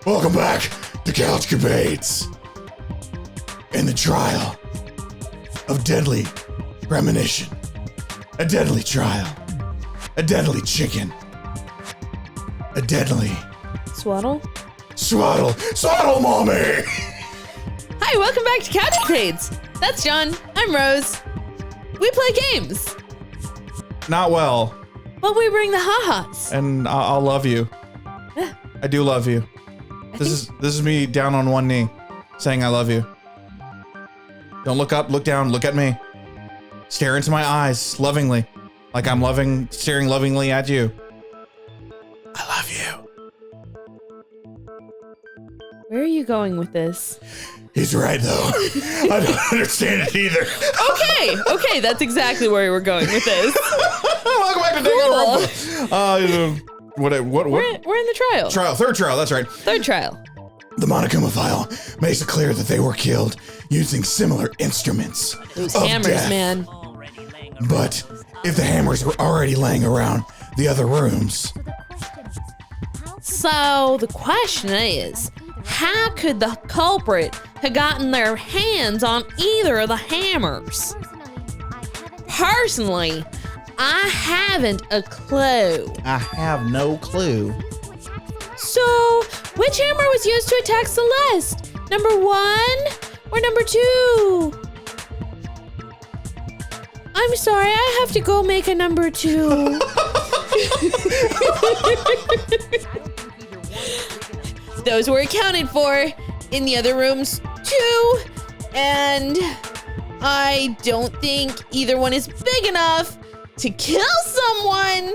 Welcome back to CouchCapades. In the trial of deadly premonition. A deadly trial. A deadly chicken. A deadly... Swaddle? Swaddle, mommy! Hi, welcome back to CouchCapades. That's John. I'm Rose. We play games, Not well. but we bring the ha-has. And I'll love you. Yeah. I do love you. This is me down on one knee, saying I love you. Don't look up, look down, look at me. Stare into my eyes, lovingly. Like I'm staring lovingly at you. I love you. Where are you going with this? He's right, though. I don't understand it either. Okay, that's exactly where we're going with this. Welcome back to Danganronpa. What? We're in the trial. Third trial, that's right. Third trial. The Monokuma file makes it clear that they were killed using similar instruments. Those of hammers, death. man. But if the hammers were already laying around the other rooms, So the question is, how could the culprit have gotten their hands on either of the hammers? Personally, I haven't a clue. I have no clue. So, which hammer was used to attack Celeste? Number 1 or number 2? I'm sorry, I have to go make a number 2. Those were accounted for in the other rooms too, and I don't think either one is big enough to kill someone.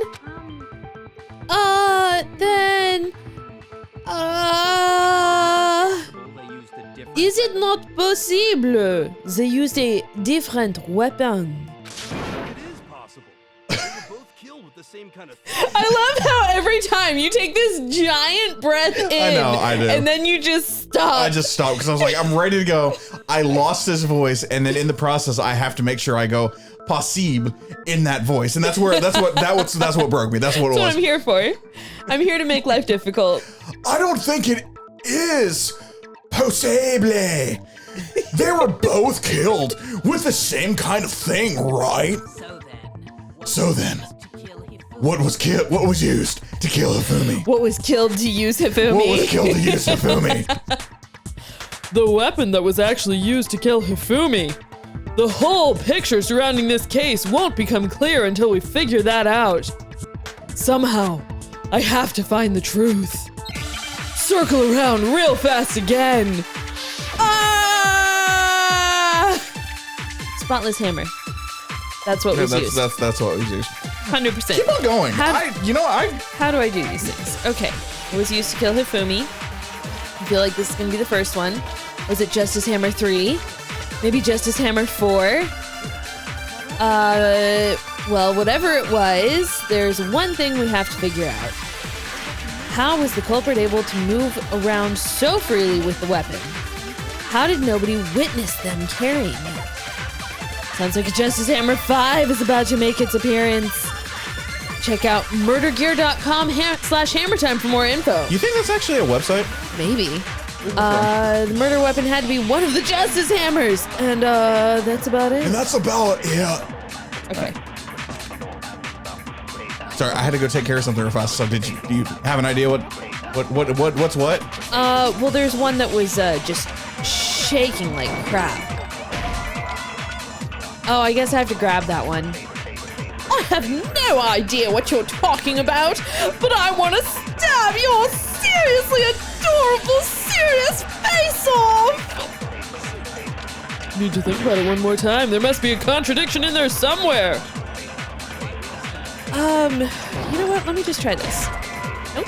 Then, is it not possible they used a different weapon? I love how every time you take this giant breath in, I do. and then you just stop. I just stopped because I was like, I'm ready to go. I lost this voice, and then in the process, I have to make sure I go possible in that voice, and that's what broke me. That's what it That's was. what I'm here for. I'm here to make life difficult. I don't think it is possible. They were both killed with the same kind of thing, right? So then, what was used to kill Hifumi? What was killed to use Hifumi? What was killed to use Hifumi? The weapon that was actually used to kill Hifumi. The whole picture surrounding this case won't become clear until we figure that out. Somehow, I have to find the truth. Circle around real fast again. Ah! Spotless hammer. That's what was used. That's what was used. 100%. Keep on going. How do I do these things? Okay, it was used to kill Hifumi. I feel like this is gonna be the first one. Was it Justice Hammer 3? Maybe Justice Hammer 4? Well, whatever it was, there's one thing we have to figure out. How was the culprit able to move around so freely with the weapon? How did nobody witness them carrying it? Sounds like a Justice Hammer 5 is about to make its appearance. Check out murdergear.com/hammertime for more info. You think that's actually a website? Maybe. The murder weapon had to be one of the Justice Hammers. And, that's about it. And that's about it. Okay. Sorry, I had to go take care of something real fast. So do you have an idea what's what? Well, there's one that was, just shaking like crap. Oh, I guess I have to grab that one. I have no idea what you're talking about, but I want to stab your seriously adorable, serious face off! Need to think about it one more time. There must be a contradiction in there somewhere. You know what? Let me just try this. Nope.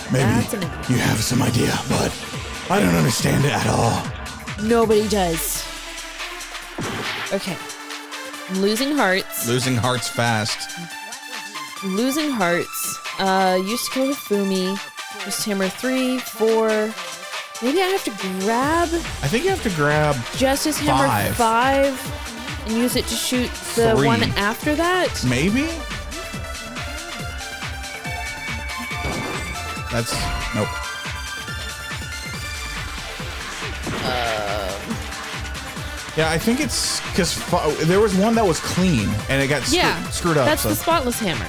Maybe you have some idea, but I don't understand it at all. Nobody does. Okay. I'm losing hearts. Losing hearts fast. Losing hearts. Used to kill Hifumi. Just Hammer 3, 4. Maybe I have to grab I think you have to grab Justice Hammer 5 and use it to shoot the 3. one after that. Maybe? That's nope. Yeah, I think it's because there was one that was clean and it got screwed up. That's the spotless hammer.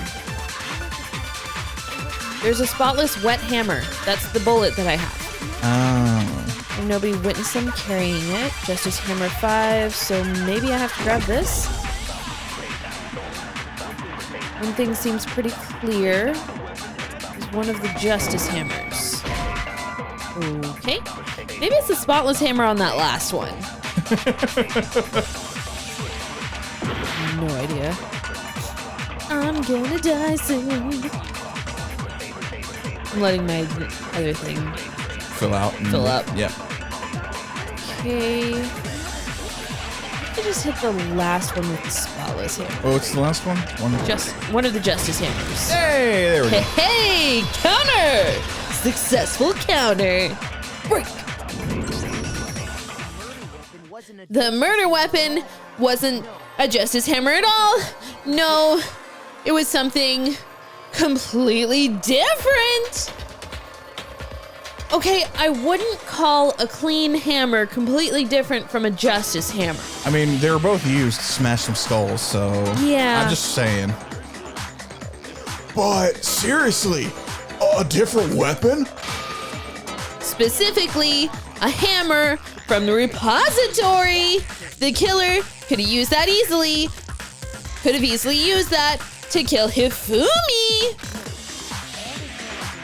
There's a spotless wet hammer. That's the bullet that I have. Oh. And nobody witnessed them carrying it. Justice Hammer 5, so maybe I have to grab this. One thing seems pretty clear. It's one of the Justice Hammers. Okay. Maybe it's the spotless hammer on that last one. No idea. I'm gonna die soon. I'm letting my other thing fill out. Yep. Okay. I just hit the last one with the spotless hammer. Oh, what's the last one? Just one of the Justice Hammers. Hey, there we go. Hey, counter! Successful counter. Break. The murder weapon wasn't a Justice Hammer at all. No, it was something completely different. Okay, I wouldn't call a clean hammer completely different from a Justice Hammer. I mean, they were both used to smash some skulls, so yeah. I'm just saying. But seriously, a different weapon? Specifically, a hammer from the repository. The killer could have used that easily. Could have easily used that to kill Hifumi.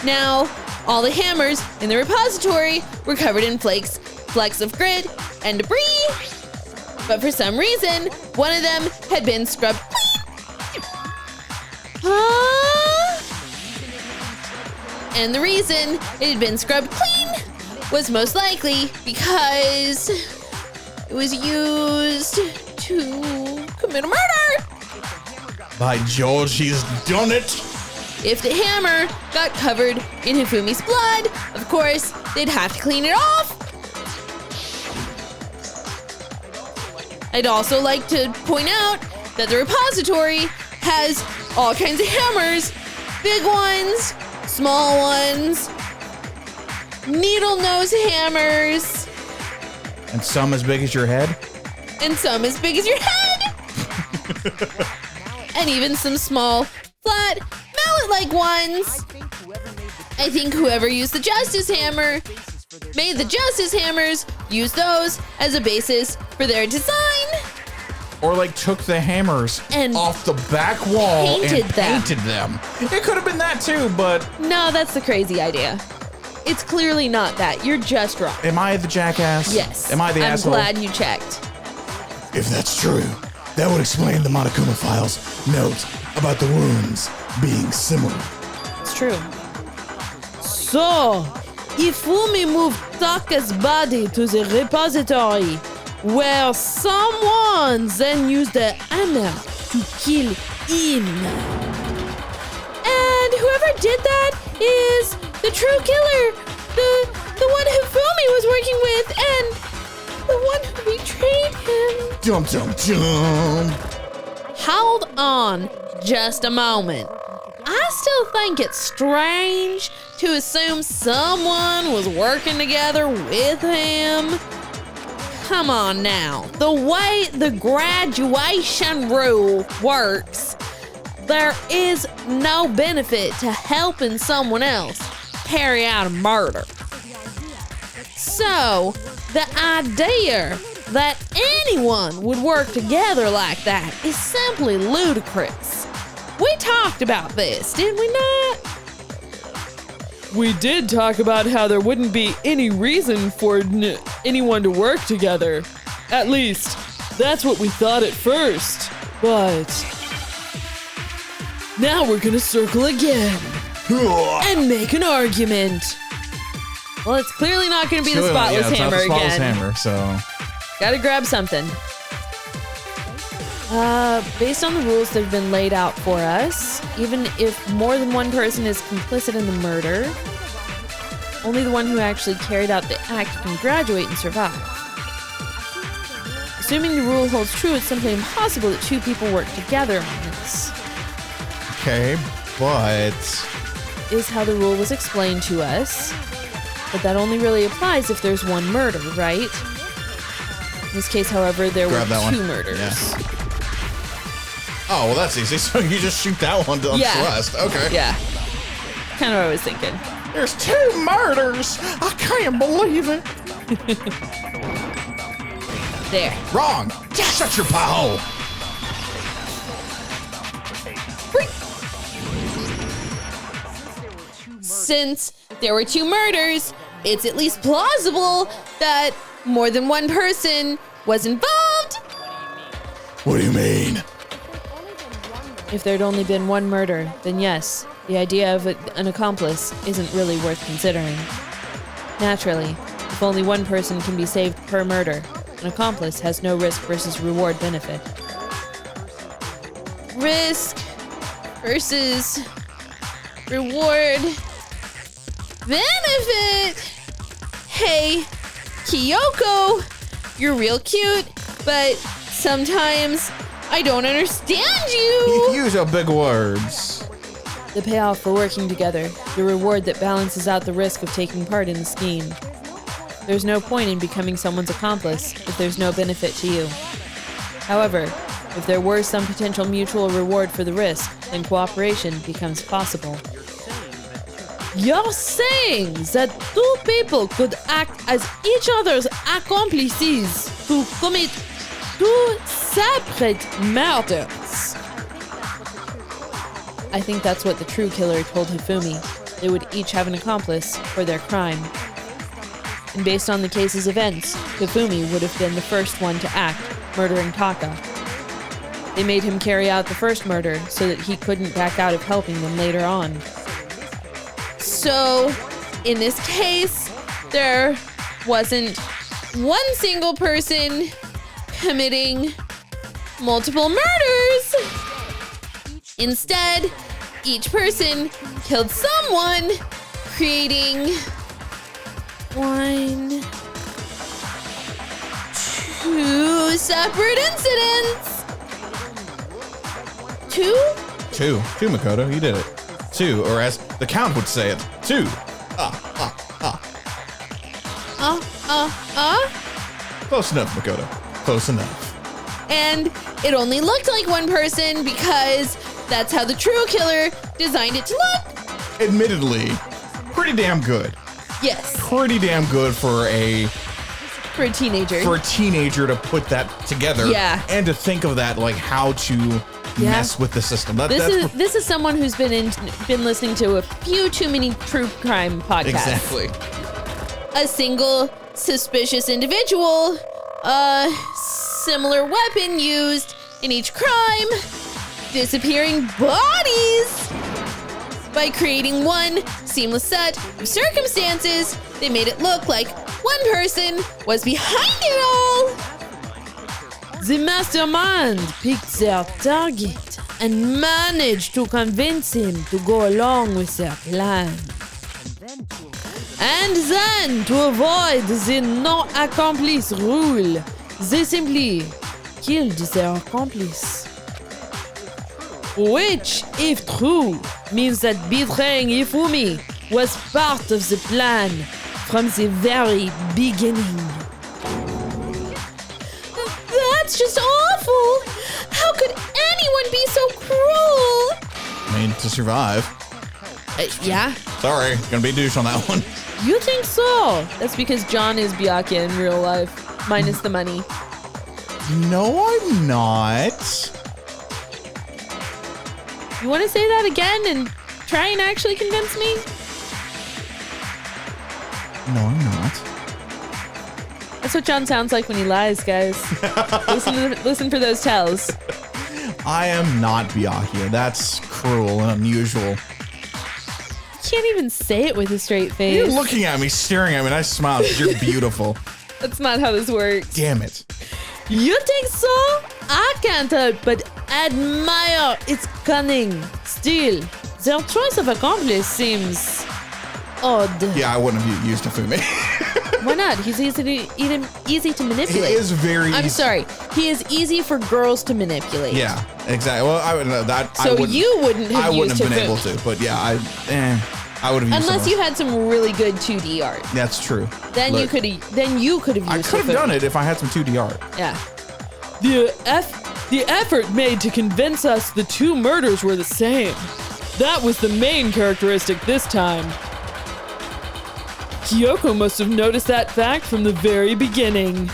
Now, all the hammers in the repository were covered in flecks of grit and debris. But for some reason, one of them had been scrubbed clean. And the reason it had been scrubbed clean was most likely because it was used to commit a murder. By George, he's done it. If the hammer got covered in Hifumi's blood, of course, they'd have to clean it off. I'd also like to point out that the repository has all kinds of hammers, big ones, small ones, needle nose hammers. And some as big as your head? And some as big as your head. And even some small, flat, mallet-like ones. I think whoever used the Justice Hammer made the Justice Hammers use those as a basis for their design. Or like took the hammers And off the back wall painted and them. painted them. It could have been that too, but No, that's the crazy idea. It's clearly not that. You're just wrong. am I the jackass? Yes. Am I the asshole? I'm glad you checked. If that's true, that would explain the Monokuma Files note about the wounds being similar. It's true. So, Ifumi moved Taka's body to the repository, where someone then used the hammer to kill him. And whoever did that is the true killer, the one Hifumi was working with, and the one who betrayed him. Dum dum dum. Hold on just a moment. I still think it's strange to assume someone was working together with him. Come on now. The way the graduation rule works, there is no benefit to helping someone else carry out a murder. So, the idea that anyone would work together like that is simply ludicrous. We talked about this, did we not? We did talk about how there wouldn't be any reason for anyone to work together. At least, that's what we thought at first. But now we're gonna circle again and make an argument. Well, it's clearly not going to be the It's spotless not hammer the spotless again. hammer, so Gotta grab something. Based on the rules that have been laid out for us, even if more than one person is complicit in the murder, only the one who actually carried out the act can graduate and survive. Assuming the rule holds true, it's simply impossible that two people work together on this. okay, but is how the rule was explained to us. But that only really applies if there's one murder, right? In this case, however, there were two murders. Yeah. Oh, well, that's easy. So you just shoot that one on Celeste. Okay. Yeah. Kind of what I was thinking. There's 2 murders. I can't believe it. There. Wrong. Shut your pie hole. Since there were 2 murders, it's at least plausible that more than one person was involved. What do you mean? If there'd only been one murder, then yes, the idea of an accomplice isn't really worth considering. Naturally, if only one person can be saved per murder, an accomplice has no risk versus reward benefit. Risk versus reward benefit. Hey, Kyoko, you're real cute, but sometimes I don't understand you. Use your big words. The payoff for working together, the reward that balances out the risk of taking part in the scheme. There's no point in becoming someone's accomplice if there's no benefit to you. However, if there were some potential mutual reward for the risk, then cooperation becomes possible. You're saying that 2 people could act as each other's accomplices to commit 2 separate murders? I think that's what the true killer told Hifumi. They would each have an accomplice for their crime. And based on the case's events, Hifumi would have been the first one to act, murdering Taka. They made him carry out the first murder so that he couldn't back out of helping them later on. So, in this case, there wasn't one single person committing multiple murders. Instead, each person killed someone, creating 1, 2 separate incidents. 2? 2, Makoto, you did it. 2, or as the Count would say it, 2. Close enough, Makoto. Close enough. And it only looked like one person because that's how the true killer designed it to look. Admittedly, pretty damn good. Yes. Pretty damn good for a teenager. For a teenager to put that together. Yeah. And to think of that, like how to mess with the system. This is someone who's been listening to a few too many true crime podcasts. Exactly. A single suspicious individual, a similar weapon used in each crime, disappearing bodies. By creating one seamless set of circumstances, they made it look like one person was behind it all. The mastermind picked their target and managed to convince him to go along with their plan. And then, to avoid the no accomplice rule, they simply killed their accomplice. Which, if true, means that betraying Hifumi was part of the plan from the very beginning. That's just awful! How could anyone be so cruel? I mean, to survive. Yeah? Sorry, gonna be a douche on that one. You think so? That's because John is Byakuya in real life, minus the money. No, I'm not. You want to say that again and try and actually convince me? No, I'm not. That's what John sounds like when he lies, guys. listen for those tells. I am not Byakuya. That's cruel and unusual. Can't even say it with a straight face. You're looking at me, staring at me, and I smile because you're beautiful. That's not how this works. Damn it. You think so? I can't help but admire its cunning. Still, their choice of accomplice seems odd. Yeah, I wouldn't have used Hifumi. Why not? He's easy to manipulate. He is very I'm sorry. He is easy for girls to manipulate. Yeah, exactly. Well, I would you wouldn't have I wouldn't used have been Hifumi. able to, but yeah, I would have used Unless you had some really good 2D art. That's true. Then Look, you could have used I could have done it if I had some 2D art. Yeah. The effort made to convince us the two murders were the same. That was the main characteristic this time. Kyoko must have noticed that fact from the very beginning.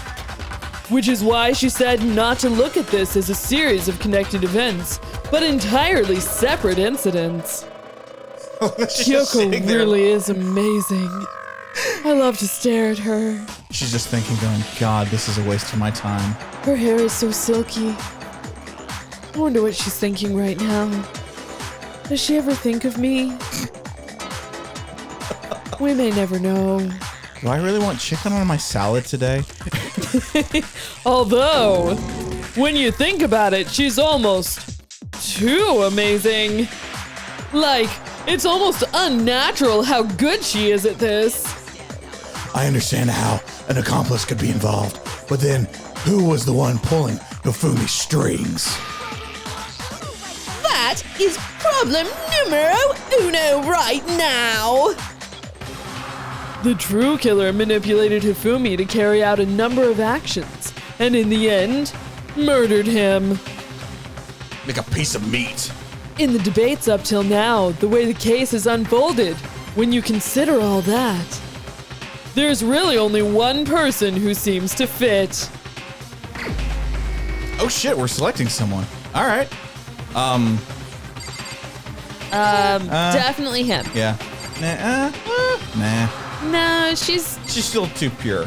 Which is why she said not to look at this as a series of connected events, but entirely separate incidents. Kyoko really is amazing. I love to stare at her. She's just thinking, going, God, this is a waste of my time. Her hair is so silky. I wonder what she's thinking right now. Does she ever think of me? We may never know. Do I really want chicken on my salad today? Although, when you think about it, she's almost too amazing. Like, it's almost unnatural how good she is at this. I understand how an accomplice could be involved, but then who was the one pulling Hifumi's strings? That is problem numero uno right now. The true killer manipulated Hifumi to carry out a number of actions, and in the end, murdered him. Like a piece of meat. In the debates up till now, the way the case has unfolded, when you consider all that, there's really only one person who seems to fit. Oh shit, we're selecting someone. All right. Definitely him. Yeah. Nah. No, she's She's still too pure.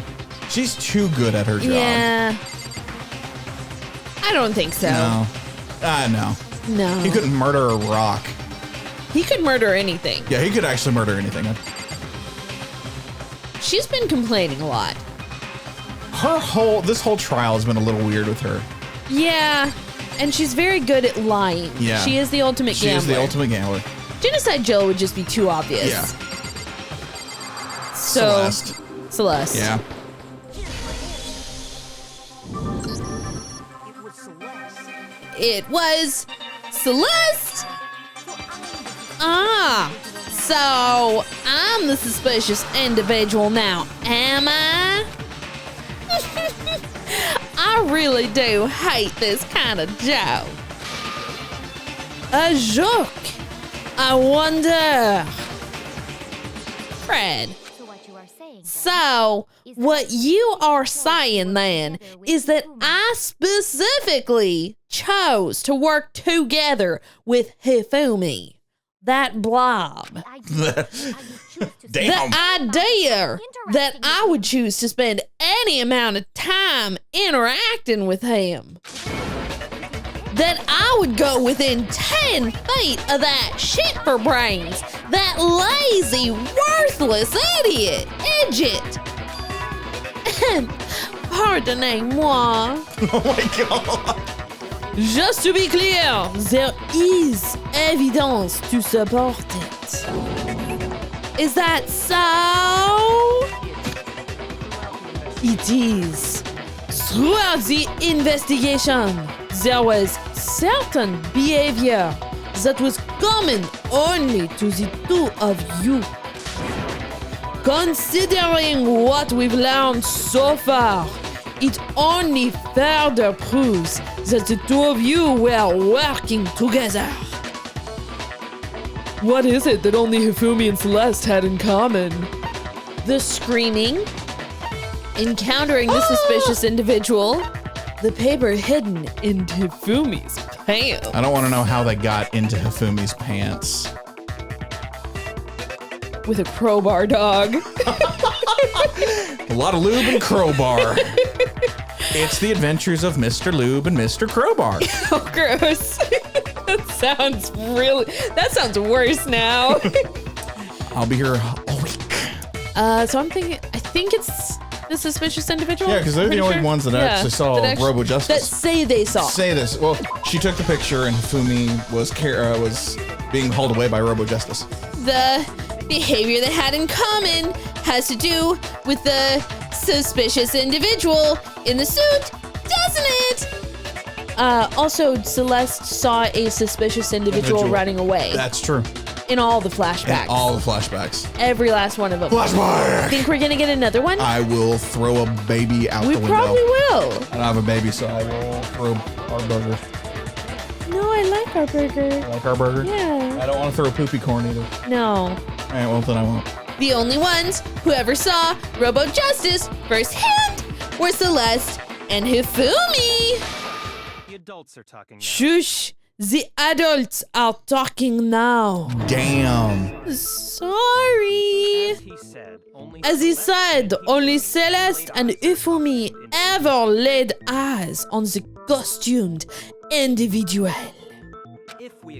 She's too good at her job. yeah. I don't think so. No. No. No. He couldn't murder a rock. He could murder anything. Yeah, he could actually murder anything. She's been complaining a lot. This whole trial has been a little weird with her. Yeah, and she's very good at lying. Yeah. She is the ultimate She gambler. is the ultimate gambler. Genocide Jill would just be too obvious. Yeah. So, Celeste. Celeste. Yeah. It was Celeste. Ah, so I'm the suspicious individual now, am I? I really do hate this kind of joke. A joke. I wonder. Fred. So, what you are saying then is that I specifically chose to work together with Hifumi, that blob. Damn. The idea that I would choose to spend any amount of time interacting with him. That I would go within 10 feet of that shit for brains. That lazy, worthless idiot. Pardonnez-moi. Oh my god. Just to be clear, there is evidence to support it. Is that so? It is. Throughout the investigation, there was certain behavior that was common only to the two of you. Considering what we've learned so far, it only further proves that the two of you were working together. What is it that only Hifumi and Celeste had in common? The screaming, encountering the suspicious individual, the paper hidden in Hifumi's pants. I don't want to know how they got into Hifumi's pants. With a crowbar, dog. A lot of lube and crowbar. It's the adventures of Mr. Lube and Mr. Crowbar. Oh, gross. That sounds worse now. I'll be here all week. So I think it's the suspicious individual. Yeah, because they're the Pretty only sure. ones that actually saw Robo That Justice. say they saw. Say this. Well, she took the picture and Hifumi was being hauled away by Robo Justice. The behavior they had in common has to do with the suspicious individual in the suit, doesn't it? Also, Celeste saw a suspicious individual running away. That's true. In all the flashbacks. In all the flashbacks. Every last one of them. Flashback! Think we're gonna get another one? I will throw a baby out the window. We probably will. I don't have a baby, so I will throw our burger. No, I like our burger. You like our burger? Yeah. I don't want to throw a poopy corn either. No. All right, well, then I won't. The only ones who ever saw Robo Justice firsthand were Celeste and Hifumi. The adults are talking now. Shush! The adults are talking now. Damn. Sorry. As he said, only Celeste and Hifumi ever laid eyes on the costumed individual. If we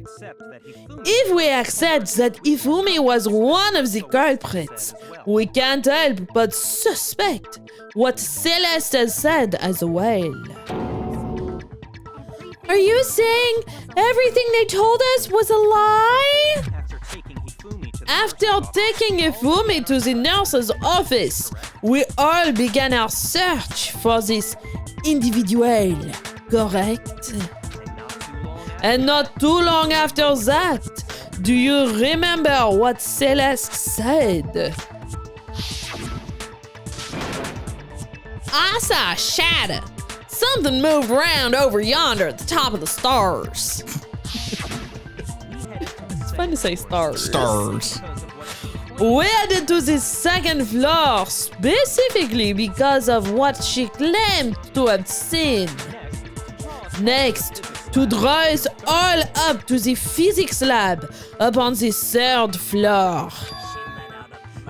accept that Hifumi was one of the culprits, we can't help but suspect what Celeste has said as well. Are you saying everything they told us was a lie? After taking Hifumi to the nurse's office, we all began our search for this individual, correct? And not too long after that, do you remember what Celeste said? I saw a shadow. Something moved around over yonder at the top of the stars. It's fun to say stars. Stars. We headed to the second floor specifically because of what she claimed to have seen. Next, to draw us all up to the physics lab up on the third floor.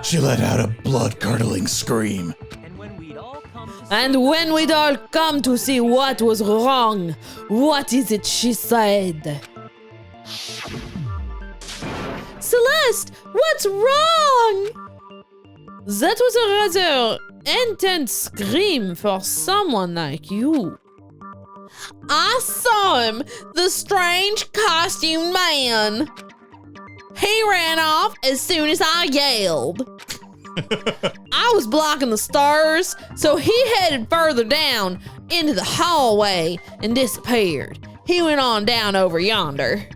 She let out a blood-curdling scream. And when we'd all come to see what was wrong, what is it she said? Celeste, what's wrong? That was a rather intense scream for someone like you. I saw him, the strange costumed man. He ran off as soon as I yelled. I was blocking the stars, so he headed further down into the hallway and disappeared. He went on down over yonder.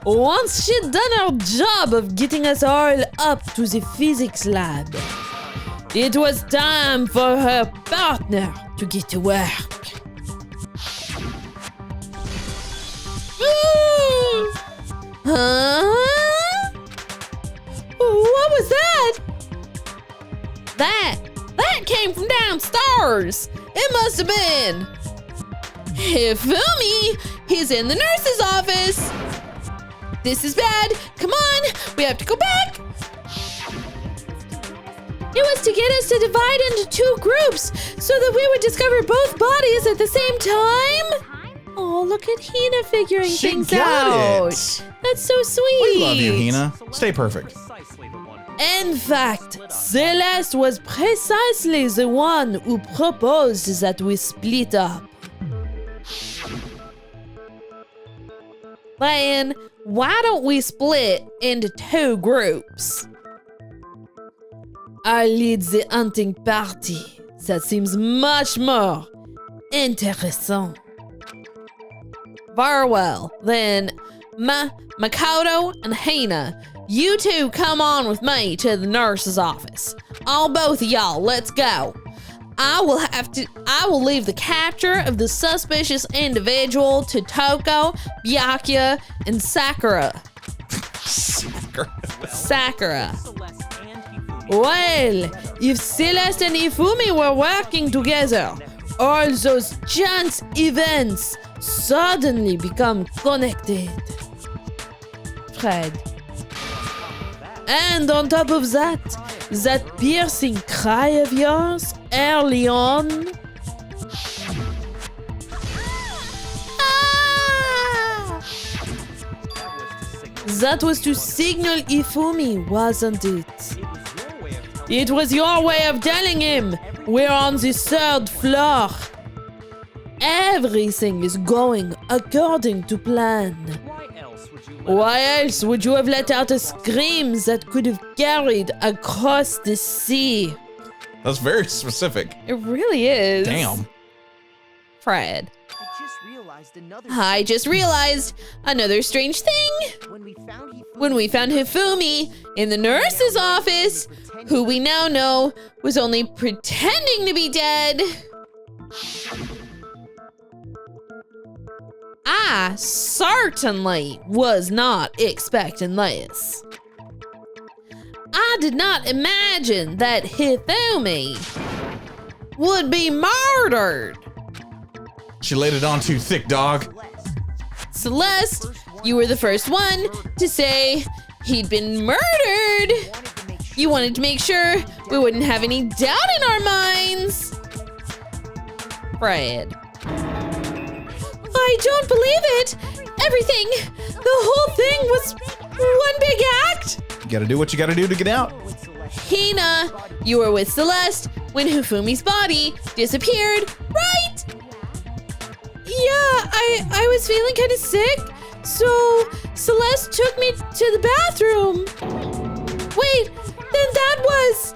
Once she'd done her job of getting us all up to the physics lab, it was time for her partner to get to work. Huh? What was that? That came from downstairs. It must have been Hifumi. He's in the nurse's office. This is bad. Come on, we have to go back. It was to get us to divide into two groups so that we would discover both bodies at the same time. Oh, look at Hina figuring things out. That's so sweet. We love you, Hina. Stay perfect. In fact, Celeste was precisely the one who proposed that we split up. Then, why don't we split into two groups? I lead the hunting party. That seems much more interesting. Very well, then Makoto and Hina, you two come on with me to the nurse's office. All both of y'all, let's go. I will leave the capture of the suspicious individual to Toko, Byakuya, and Sakura. Sakura. Well, if Celeste and Hifumi were working together, all those chance events suddenly become connected. Fred. And on top of that piercing cry of yours early on. Ah! That was to signal Hifumi, wasn't it? It was your way of telling him we're on the third floor. Everything is going according to plan. Why else would you have let out a scream that could have carried across the sea? That's very specific. It really is. Damn. Fred. I just realized another strange thing. When we found Hifumi in the nurse's office, who we now know was only pretending to be dead. I certainly was not expecting this. I did not imagine that Hifumi would be murdered. She laid it on too thick, dog. Celeste, you were the first one to say he'd been murdered. You wanted to make sure we wouldn't have any doubt in our minds. Fred. I don't believe it. Everything, the whole thing was one big act. You gotta do what you gotta do to get out. Hina, you were with Celeste when Hifumi's body disappeared, right? Yeah, I was feeling kind of sick, so Celeste took me to the bathroom. Wait, then that was...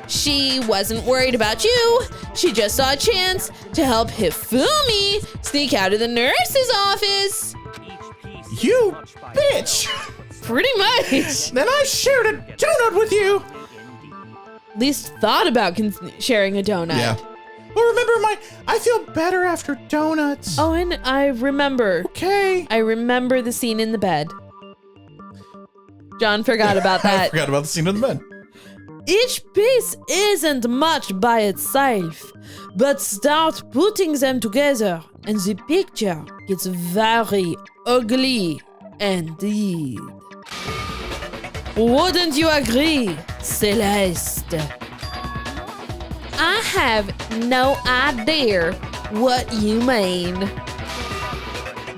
She wasn't worried about you. She just saw a chance to help Hifumi sneak out of the nurse's office. You bitch! Pretty much. Then I shared a donut with you. At least thought about sharing a donut. Yeah. Well, remember I feel better after donuts. Oh, and I remember. Okay. I remember the scene in the bed. John forgot about that. I forgot about the scene in the bed. Each piece isn't much by itself, but start putting them together and the picture gets very ugly indeed. Wouldn't you agree, Celeste? I have no idea what you mean.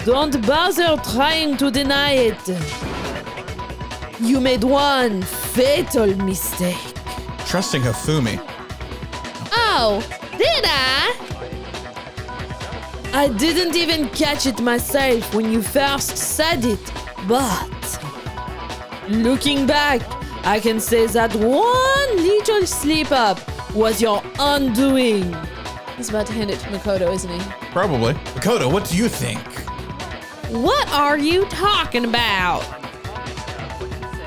Don't bother trying to deny it. You made one fatal mistake. Trusting Hifumi. Oh, did I? I didn't even catch it myself when you first said it, but looking back, I can say that one little slip up was your undoing. He's about to hand it to Makoto, isn't he? Probably. Makoto, what do you think? What are you talking about?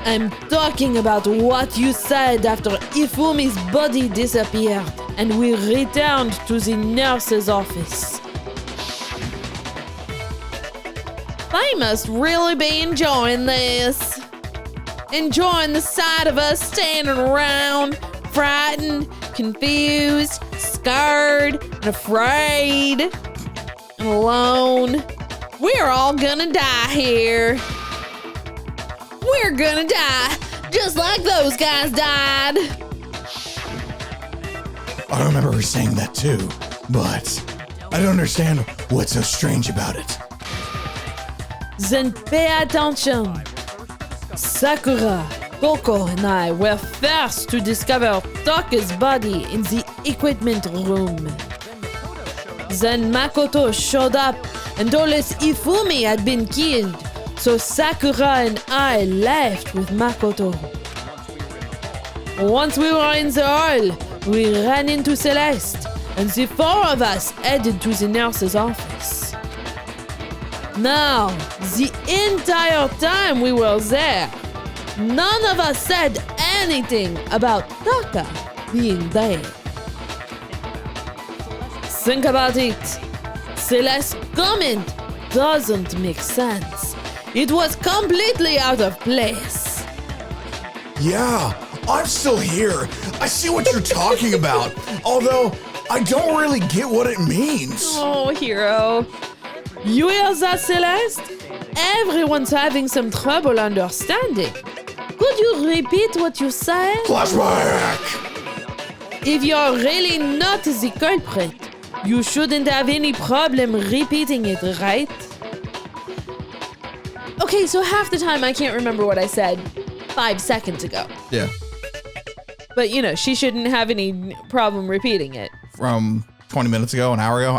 I'm talking about what you said after Ifumi's body disappeared and we returned to the nurse's office. They must really be enjoying this. Enjoying the sight of us standing around, frightened, confused, scared, and afraid, and alone. We're all gonna die here. We're gonna die, just like those guys died. I remember her saying that too, but I don't understand what's so strange about it. Then pay attention. Sakura, Coco, and I were first to discover Taka's body in the equipment room. Then Makoto showed up and told us Ifumi had been killed. So Sakura and I left with Makoto. Once we were in the hall, we ran into Celeste, and the four of us headed to the nurse's office. Now, the entire time we were there, none of us said anything about Taka being dead. Think about it. Celeste's comment doesn't make sense. It was completely out of place. Yeah, I'm still here. I see what you're talking about, although I don't really get what it means. Oh, hero. You hear that, Celeste? Everyone's having some trouble understanding. Could you repeat what you said? Flashback! If you're really not the culprit, you shouldn't have any problem repeating it, right? Okay, so half the time I can't remember what I said 5 seconds ago. Yeah. But, you know, she shouldn't have any problem repeating it. From 20 minutes ago, an hour ago?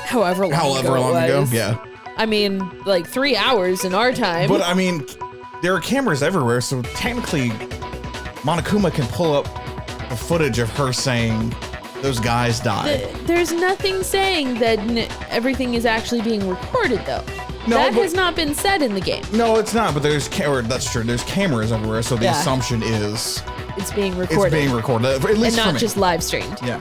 However long ago. was. Yeah. I mean, like 3 hours in our time. But I mean, there are cameras everywhere, so technically Monokuma can pull up the footage of her saying those guys died. There's nothing saying that everything is actually being recorded, though. No, that but- has not been said in the game. No, it's not, but that's true. There's cameras everywhere, so the Yeah. assumption is It's being it's recorded. being recorded, at least and for not me. just live streamed. Yeah.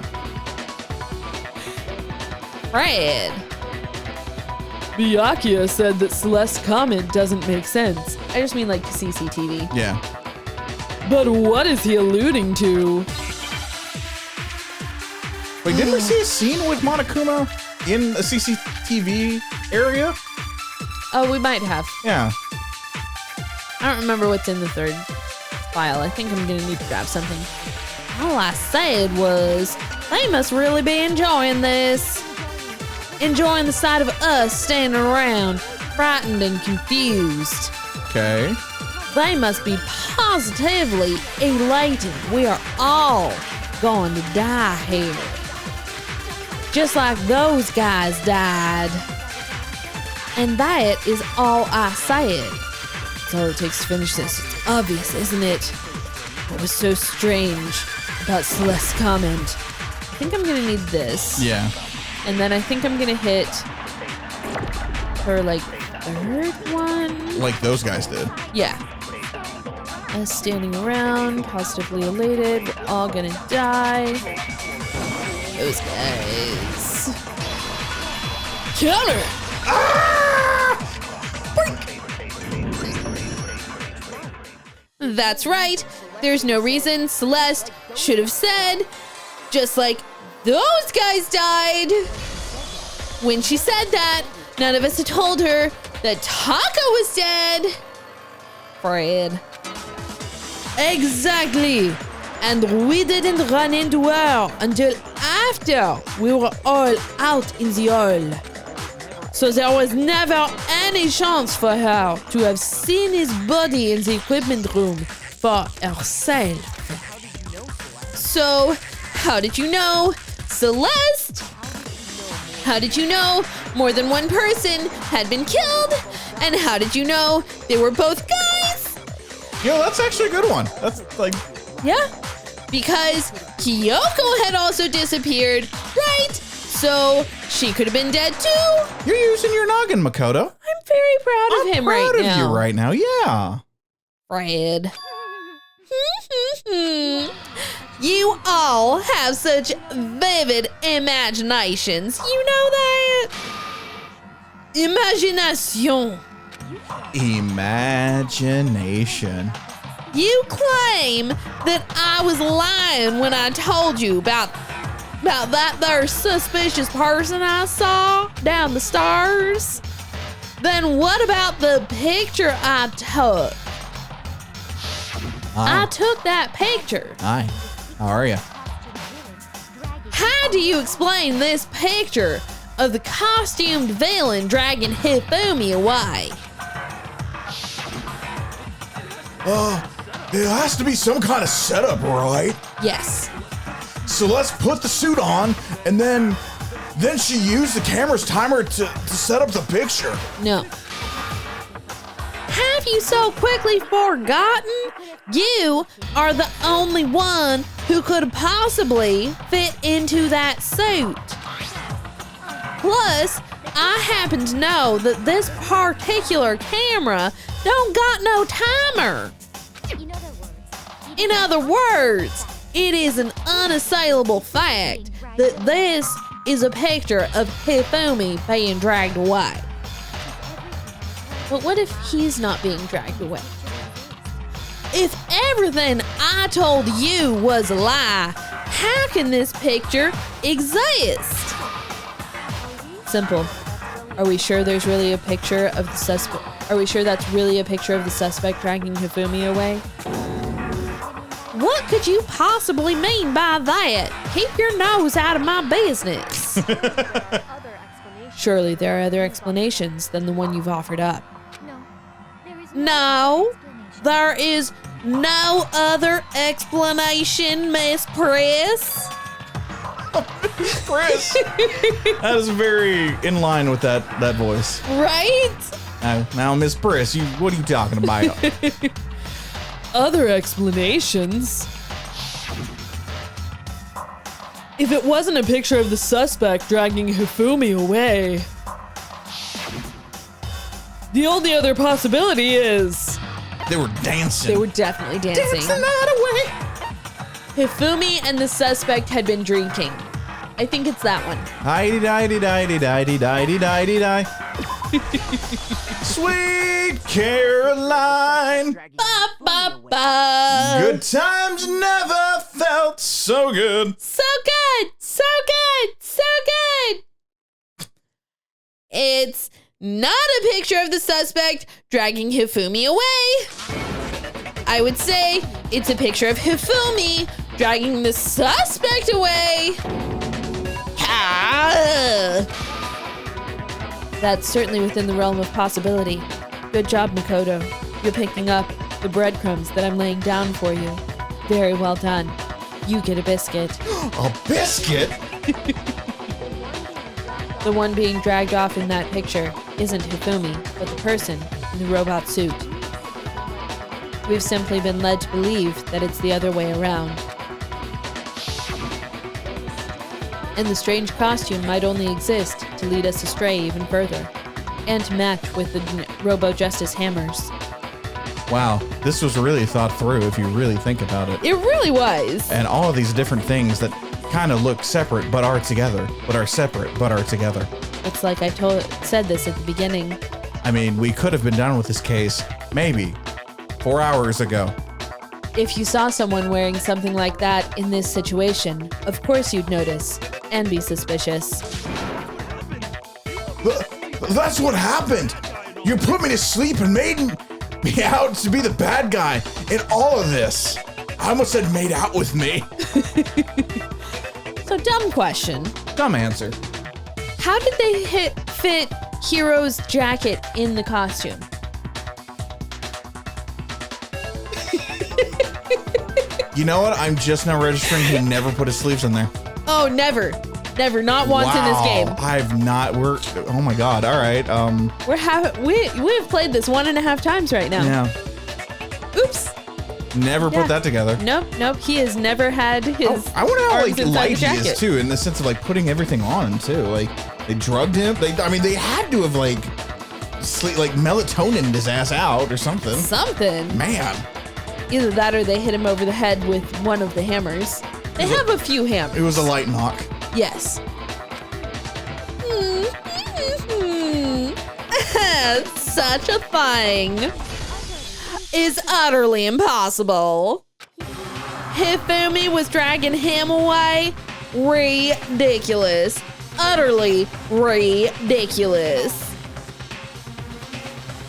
Fred. Byakuya said that Celeste's comment doesn't make sense. I just mean like CCTV. Yeah. But what is he alluding to? Wait, didn't we see a scene with Monokuma in a CCTV area? Oh, we might have. Yeah. I don't remember what's in the third file. I think I'm gonna need to grab something. All I said was, they must really be enjoying this. Enjoying the sight of us standing around, frightened and confused. Okay. They must be positively elated. We are all going to die here. Just like those guys died. And that is all I said. That's all it takes to finish this. It's obvious, isn't it? What was so strange about Celeste's comment? I think I'm gonna need this. Yeah. And then I think I'm gonna hit her, like, third one? Like those guys did. Yeah. Us standing around, positively elated, we're all gonna die. Those guys. Counter! That's right. There's no reason Celeste should have said, just like those guys died. When she said that, none of us had told her that Taka was dead. Fred. Exactly. And we didn't run into her until after we were all out in the hall. So there was never any chance for her to have seen his body in the equipment room for herself. So, how did you know, Celeste? How did you know more than one person had been killed? And how did you know they were both guys? Yo, that's actually a good one. That's like, Yeah, because Kyoko had also disappeared, right? So she could have been dead too. you're using your noggin, Makoto. I'm very proud of him proud right of now. you right now. Yeah. Fred. You all have such vivid imaginations. You know that? Imagination. Imagination. You claim that I was lying when I told you about that there suspicious person I saw down the stairs. Then what about the picture I took? I took that picture. Hi. How are you? How do you explain this picture of the costumed villain dragging Hifumi away? There has to be some kind of setup, right? Yes. So let's put the suit on, and then she used the camera's timer to set up the picture. No. Have you so quickly forgotten? You are the only one who could possibly fit into that suit. Plus, I happen to know that this particular camera don't got no timer. In other words, it is an unassailable fact that this is a picture of Hifumi being dragged away. But what if he's not being dragged away? If everything I told you was a lie, how can this picture exist? Simple. Are we sure there's really a picture of the suspect? Are we sure that's really a picture of the suspect dragging Hifumi away? What could you possibly mean by that? Keep your nose out of my business. Surely there are other explanations than the one you've offered up. No, there is no other explanation, Miss Press. Chris. That is very in line with that voice. Right? Now, Miss Priss, what are you talking about? Other explanations? If it wasn't a picture of the suspect dragging Hifumi away, the only other possibility is They were dancing. They were definitely dancing. Hifumi and the suspect had been drinking. I think it's that one. Hi-di-di-di-di-di-di-di-di-di. Sweet Caroline. Ba, ba, ba. Good times never felt so good. So good, so good, so good. It's not a picture of the suspect dragging Hifumi away. I would say it's a picture of Hifumi dragging the suspect away. Ah. That's certainly within the realm of possibility. Good job, Makoto. You're picking up the breadcrumbs that I'm laying down for you. Very well done. You get a biscuit. A biscuit? The one being dragged off in that picture isn't Hifumi, but the person in the robot suit. We've simply been led to believe that it's the other way around. And the strange costume might only exist to lead us astray even further, and to match with the Robo-Justice hammers. Wow, this was really thought through if you really think about it. It really was. And all of these different things that kind of look separate but are together, but are separate but are together. It's like I said this at the beginning. I mean, we could have been done with this case, maybe, 4 hours ago. If you saw someone wearing something like that in this situation, of course you'd notice and be suspicious. That's what happened. You put me to sleep and made me out to be the bad guy in all of this. I almost said made out with me. So, dumb question. Dumb answer. How did they fit Hiro's jacket in the costume? You know what? I'm just now registering he never put his sleeves in there. Oh, never. Never. Not once in this game. I've not. Oh my god. All right. We've played this 1.5 times right now. Yeah. Oops. Never put that together. Nope. He has never had his. I wonder how arms like inside light the he is jacket. too, in the sense of like putting everything on him too. Like they drugged him. They had to have like melatonin his ass out or something. Something. Man. Either that or they hit him over the head with one of the hammers. They have a few hammers. It was a light knock. Yes. Such a thing is utterly impossible. Hifumi was dragging him away. Ridiculous. Utterly ridiculous.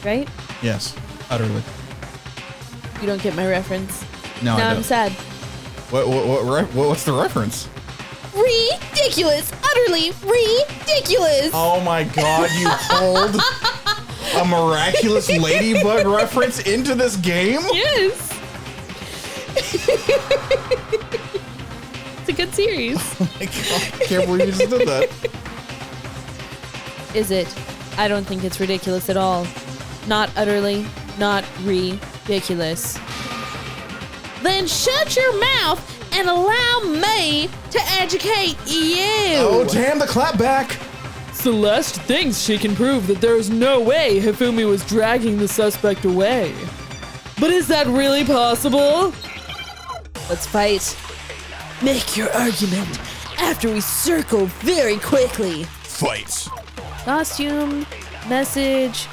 Right? Yes. Utterly. You don't get my reference. No, I Now don't. I'm sad. What's the reference? Ridiculous. Utterly ridiculous. Oh my god, you pulled a miraculous ladybug reference into this game? Yes. It's a good series. Oh my god, I can't believe you just did that. Is it? I don't think it's ridiculous at all. Not utterly, not ridiculous. Then shut your mouth and allow me to educate you. Oh, damn the clapback. Celeste thinks she can prove that there is no way Hifumi was dragging the suspect away. But is that really possible? Let's fight. Make your argument after we circle very quickly. Fight. Costume, message,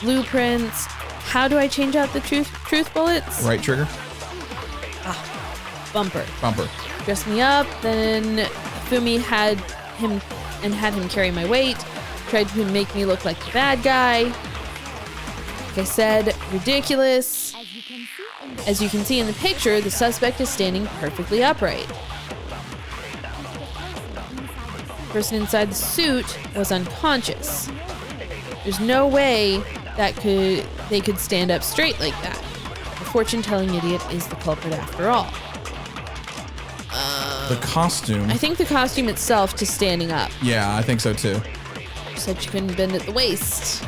blueprints. How do I change out the truth bullets? Right trigger? Bumper. Bumper. Dress me up, then Fumi had him carry my weight, tried to make me look like the bad guy. Like I said, ridiculous. As you can see in the picture, the suspect is standing perfectly upright. The person inside the suit was unconscious. There's no way that they could stand up straight like that. The fortune-telling idiot is the culprit after all. The costume. I think the costume itself to standing up. Yeah, I think so too. Said she couldn't bend at the waist.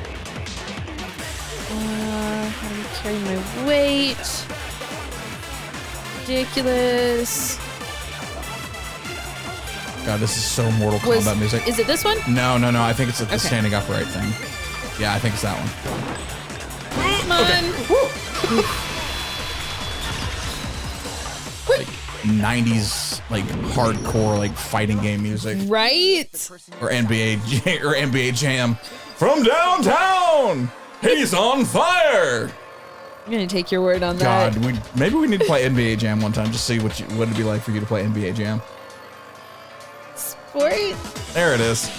How do I carry my weight? Ridiculous. God, this is so Mortal Kombat music. Is it this one? No. I think it's the standing upright thing. Yeah, I think it's that one. Come on. Like 90s, like hardcore, like fighting game music. Right? Or NBA Jam. From downtown! He's on fire! I'm gonna take your word on that. God, maybe we need to play NBA Jam one time, just see what it'd be like for you to play NBA Jam. Sport? There it is.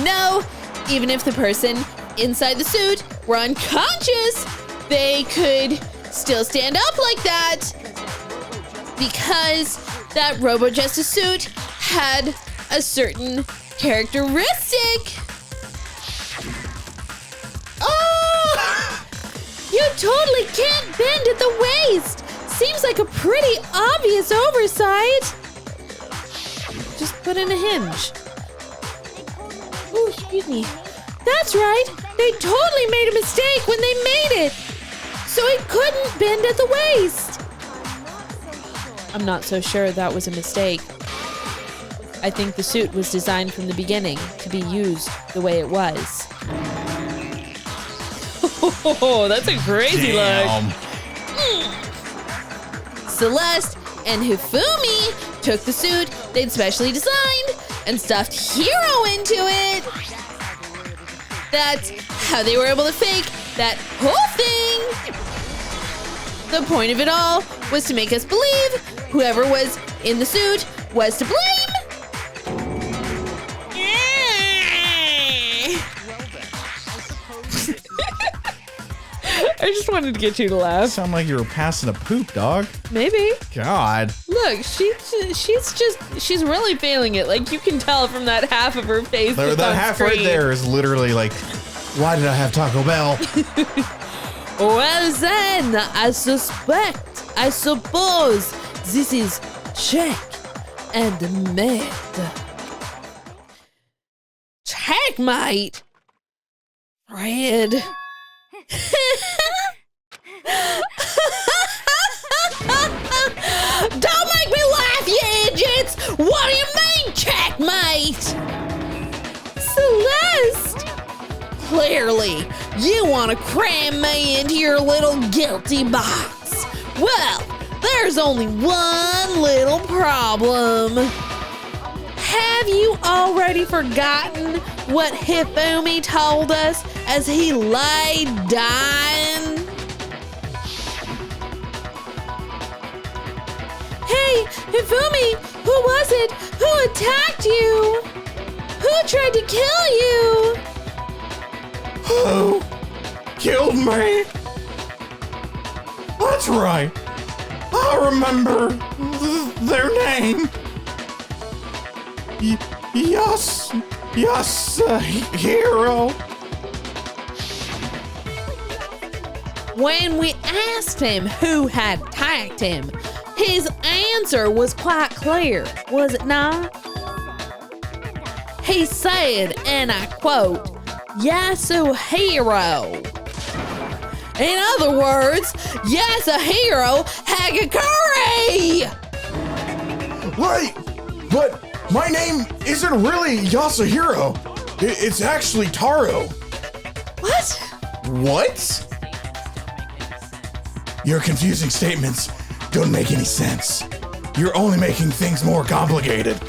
No, even if the person inside the suit were unconscious, they could still stand up like that. Because that Robo Justice suit had a certain characteristic. Oh! You totally can't bend at the waist. Seems like a pretty obvious oversight. Just put in a hinge. Oh, excuse me. That's right. They totally made a mistake when they made it. So it couldn't bend at the waist. I'm not so sure that was a mistake. I think the suit was designed from the beginning to be used the way it was. Oh, that's a crazy look. Celeste and Hifumi took the suit they'd specially designed and stuffed Hero into it. That's how they were able to fake that whole thing. The point of it all was to make us believe whoever was in the suit was to blame. I just wanted to get you to laugh. Sound like you were passing a poop, dog. Maybe. God. Look, she's really feeling it. Like you can tell from that half of her face. That half right there is literally like, why did I have Taco Bell? Well then, I suppose this is check and mate. Checkmate? Fred. Don't make me laugh, you idiots! What do you mean, checkmate? Celeste! Clearly, you want to cram me into your little guilty box. Well, there's only one little problem. Have you already forgotten what Hifumi told us as he lay dying? Hey, Hifumi, who was it? Who attacked you? Who tried to kill you? Who killed me? That's right. I remember their name. Yes, Hero. When we asked him who had attacked him, his answer was quite clear, was it not? He said, and I quote, Yasuhiro. In other words, Yasuhiro Hagakure! Wait, but my name isn't really Yasuhiro. It's actually Taro. What? What? Your confusing statements don't make any sense. You're only making things more complicated.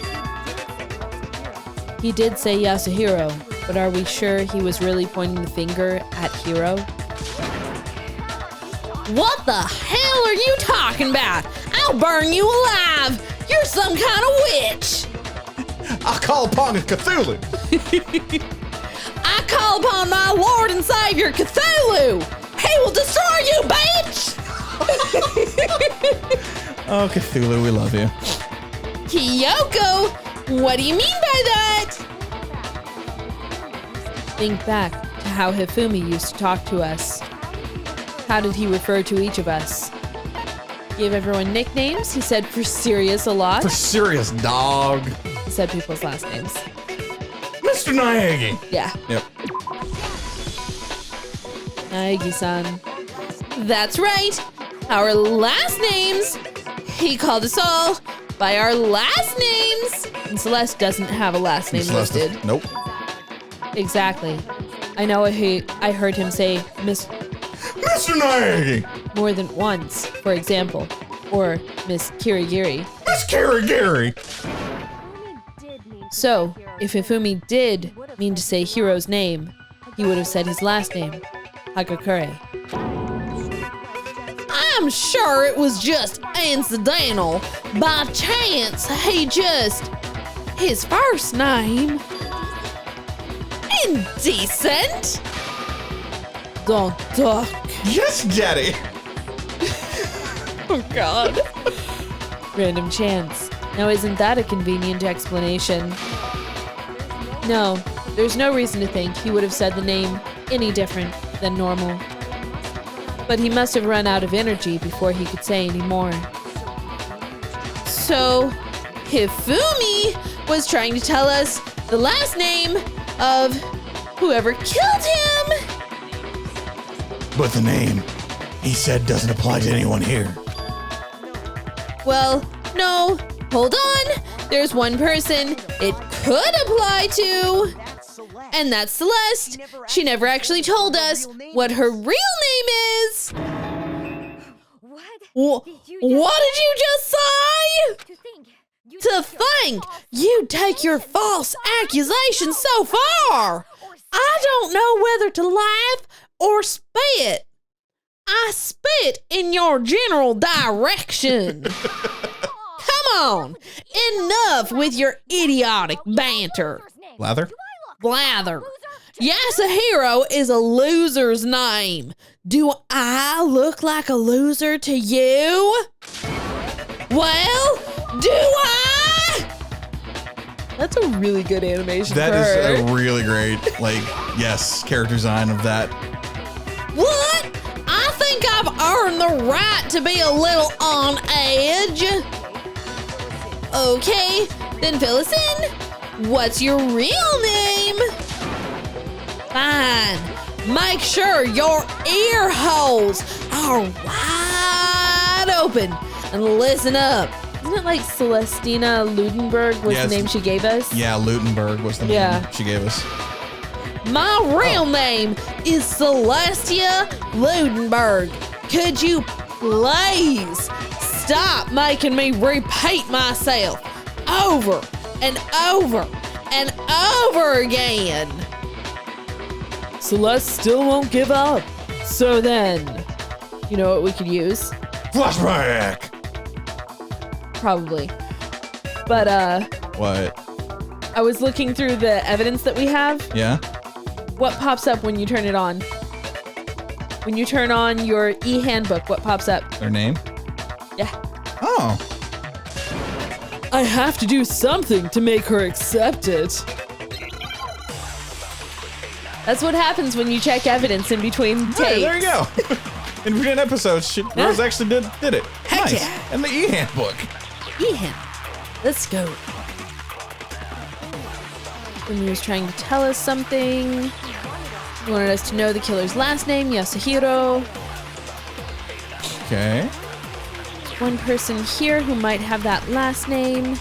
He did say Yasuhiro, but are we sure he was really pointing the finger at Hiro? What the hell are you talking about? I'll burn you alive! You're some kind of witch! I call upon Cthulhu. I call upon my Lord and Savior Cthulhu! He will destroy you, bitch! Oh, Cthulhu, we love you. Kyoko, what do you mean by that? Think back to how Hifumi used to talk to us. How did he refer to each of us? Gave everyone nicknames. He said for serious a lot. For serious, dog. He said people's last names. Mr. Naegi. Yeah. Yep. Naegi-san. That's right. Our last names. He called us all by our last names. And Celeste doesn't have a last name Celeste listed. is- Nope. Exactly. I know I heard him say Miss Mr. Nagi! more than once, for example, or Miss Kirigiri. Miss Gary! So, if Ifumi did mean to say Hiro's name, he would have said his last name, Hagakure. I'm sure it was just incidental. By chance, his first name. Indecent. Don't talk. Yes, Daddy. Oh, God. Random chance. Now, isn't that a convenient explanation? No, there's no reason to think he would have said the name any different than normal. But he must have run out of energy before he could say any more. So, Hifumi was trying to tell us the last name of whoever killed him. But the name, he said, doesn't apply to anyone here. Well, no, hold on. There's one person it could apply to. And that's Celeste. She never actually told us what her real name is. What did you just say? To think you take your false accusations so far. I don't know whether to laugh or spit. I spit in your general direction. Come on, enough with your idiotic banter. Lather? Blather. Yasuhiro is a loser's name. Do I look like a loser to you? Well, do I? That's a really good animation. That for is her. a really great, yes, character design of that. What? I think I've earned the right to be a little on edge. Okay, then fill us in. What's your real name? Fine. Make sure your ear holes are wide open and listen up. Isn't it like Celestina Ludenberg was Yes. the name she gave us? Yeah, Lutenberg was the name Yeah. she gave us. My real name is Celestia Ludenberg. Could you please stop making me repeat myself over and over and over again? Celeste still won't give up. So then, You know what we could use? Flashback! Probably. But What? I was looking through the evidence that we have. Yeah? What pops up when you turn it on? When you turn on your e-handbook, what pops up? Their name? Yeah. Oh. I have to do something to make her accept it. That's what happens when you check evidence in between takes. Hey, there you go. In between episodes, Rose actually did it. Heck Nice. yeah. And the e-handbook. E-handbook. Let's go. When he was trying to tell us something. He wanted us to know the killer's last name, Yasuhiro. Okay. One person here who might have that last name.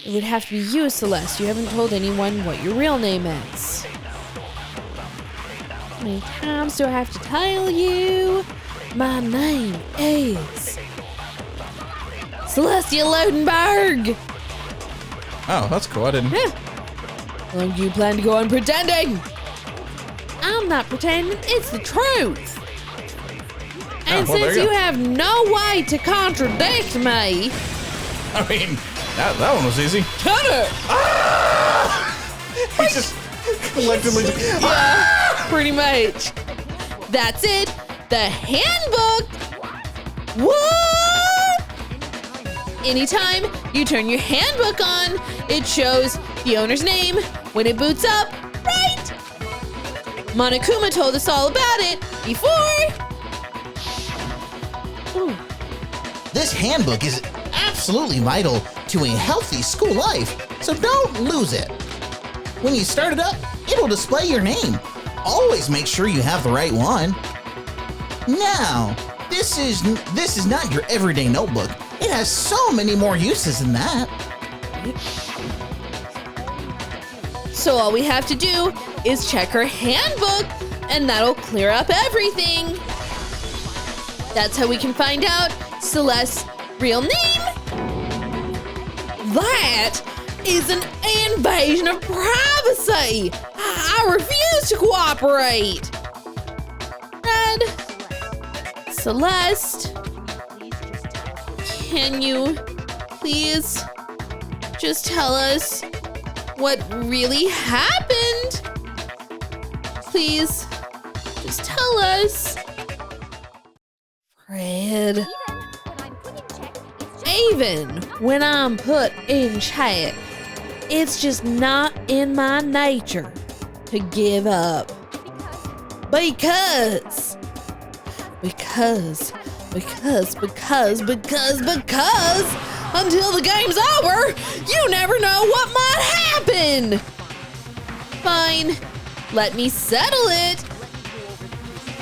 It would have to be you, Celeste. You haven't told anyone what your real name is. How many times do I have to tell you? My name is Celestia Lodenberg. Oh, that's cool. I didn't. How long do you plan to go on pretending? I'm not pretending. It's the truth. And well, there since you you go. have no way to contradict me, I mean, that one was easy. cut it. He just collectively. Yeah, pretty much. That's it. The handbook. What? Anytime you turn your handbook on, it shows the owner's name when it boots up, right? Monokuma told us all about it before. Ooh. This handbook is absolutely vital to a healthy school life, so don't lose it. When you start it up, it'll display your name. Always make sure you have the right one. Now, this is not your everyday notebook. It has so many more uses than that. So all we have to do is check her handbook, and that'll clear up everything. That's how we can find out Celeste's real name. That is an invasion of privacy. I refuse to cooperate. Red, Celeste, can you please just tell us what really happened? Please, just tell us. Fred. Even when I'm put in check, it's just not in my nature to give up. Because until the game's over, you never know what might happen. Fine, let me settle it.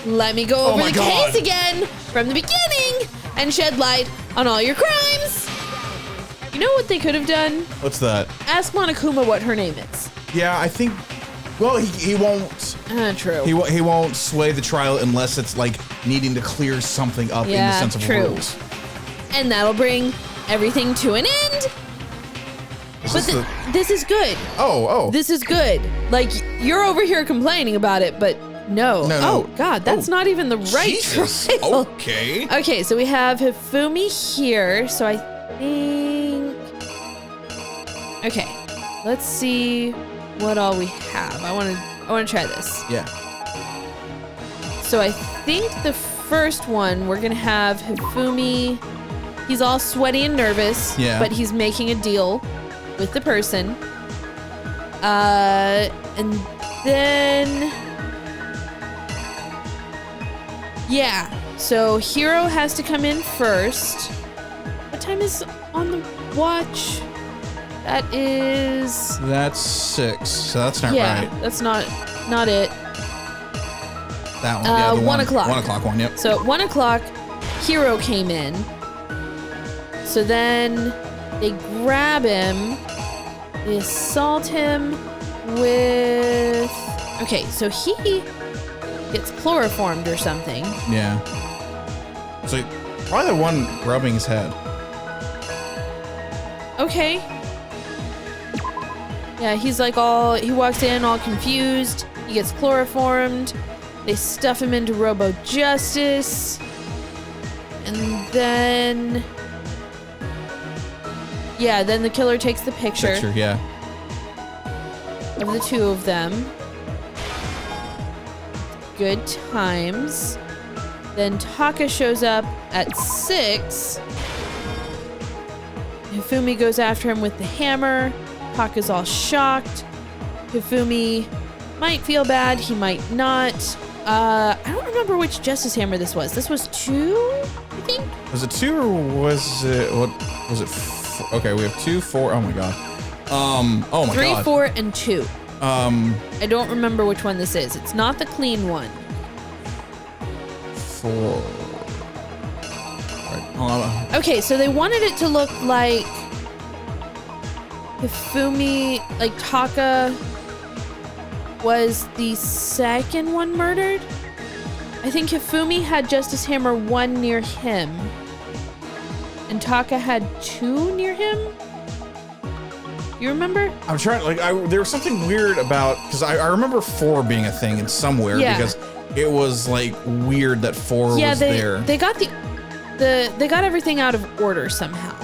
Let me go over the case again from the beginning and shed light on all your crimes. You know what they could have done? What's that? Ask Monokuma what her name is. Yeah, I think. Well, he won't. True. He won't sway the trial unless it's like needing to clear something up in the sense of rules. And that'll bring everything to an end. This is good. Oh. This is good. Like, you're over here complaining about it, but no. Oh, God, that's not even the right Jesus. trial. Okay. Okay, so we have Hifumi here. So I think... Okay, let's see what all we have. I want to try this. Yeah. So I think the first one, we're going to have Hifumi. He's all sweaty and nervous, but he's making a deal with the person. And then... Yeah, so Hiro has to come in first. What time is on the watch? That's 6, so that's not right. That's not it. That one, yeah, the 1 o'clock. 1 o'clock one, yep. So at 1 o'clock, Hiro came in. So then they grab him, they assault him with... Okay, so he gets chloroformed or something. Yeah. So probably the one rubbing his head. Okay. Yeah, he's like he walks in all confused. He gets chloroformed. They stuff him into Robo Justice. And then... Yeah, then the killer takes the picture. Yeah. Of the two of them. Good times. Then Taka shows up at 6. Hifumi goes after him with the hammer. Taka's all shocked. Hifumi might feel bad, he might not. I don't remember which Justice Hammer this was. This was 2, I think? Was it 2 or was it, what was it? Okay, we have 2, 4, oh my god. Oh my 3, god. 4, and 2. I don't remember which one this is. It's not the clean one. 4. Alright, hold on. Okay, so they wanted it to look like Hifumi, like Taka was the second one murdered. I think Hifumi had Justice Hammer 1 near him. And Taka had 2 near him? You remember? I'm trying, like, there was something weird about, because I remember 4 being a thing in somewhere, because it was, like, weird that 4 was there. They got they got everything out of order somehow.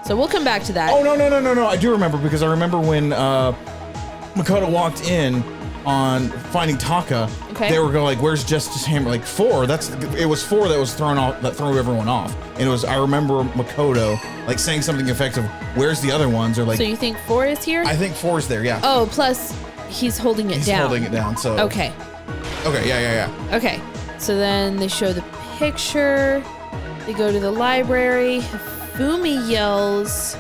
So we'll come back to that. Oh, no, I do remember, because I remember when Makoto walked in on finding Taka, they were going like, where's Justice Hammer? Like 4, it was 4 that was thrown off, that threw everyone off. And it was, I remember Makoto like saying something effective, where's the other ones? Or like, so you think 4 is here? I think 4 is there, yeah. Oh, plus he's holding it down. He's holding it down, so. Okay. Okay, yeah. Okay, so then they show the picture, they go to the library, Hifumi yells,